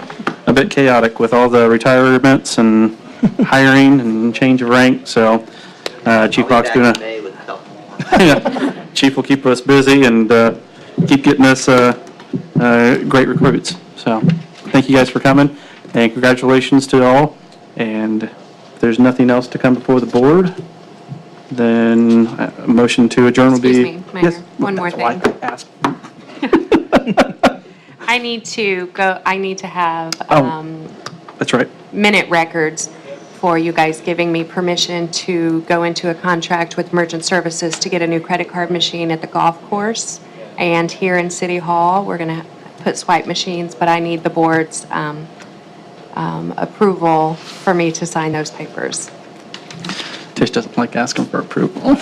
bit chaotic with all the retirements and hiring and change of rank, so Chief Brock's doing a... Chief will keep us busy and keep getting us great recruits. So, thank you guys for coming, and congratulations to all. And if there's nothing else to come before the board, then a motion to adjourn will be... Excuse me, Mayor, Yes, one more that's why thing. I asked. I need to have That's right. minute records for you guys giving me permission to go into a contract with Merchant Services to get a new credit card machine at the golf course. And here in City Hall, we're going to put swipe machines, but I need the board's approval for me to sign those papers. Tish doesn't like asking for approval.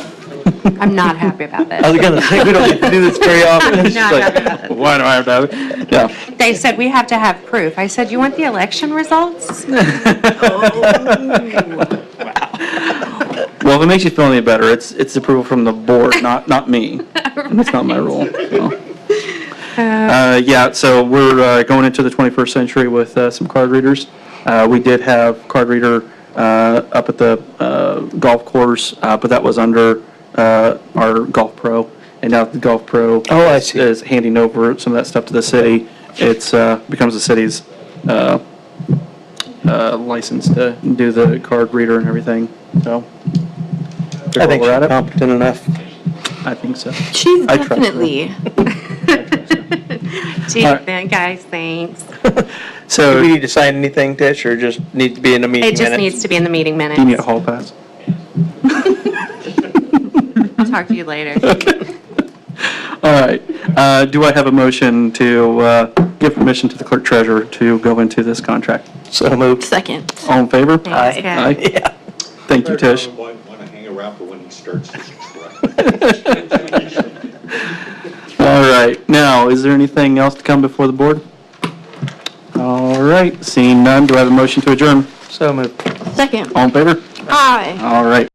I'm not happy about this. I was gonna say, we don't get to do this very often. It's Not just like, happy about it. Why do I have to have it? Yeah. They said we have to have proof. I said, you want the election results? Well, if it makes you feel any better, it's approval from the board, not me. That's not my rule. So. Yeah, so we're going into the 21st century with some card readers. We did have card reader up at the golf course, but that was under our Golf Pro. And now the Golf Pro is handing over some of that stuff to the city. It's becomes the city's license to do the card reader and everything. So I think she's competent enough. I think so. She's I trust her. definitely. Gee, All right. man, guys, thanks. So Do we need to sign anything, Tish, or just need to be in the meeting It just minutes? needs to be in the meeting do you need a minutes. hall pass? I'll talk to you later. All right. Do I have a motion to give permission to the clerk treasurer to go into this contract? So moved. Second. All in favor? Thanks, Kat. Aye. Yeah. Thank you, Tish. Want to hang around for when he starts his truck. All right. Now, is there anything else to come before the board? All right. Seeing none, do I have a motion to adjourn? So moved. Second. All in favor? Aye. All right.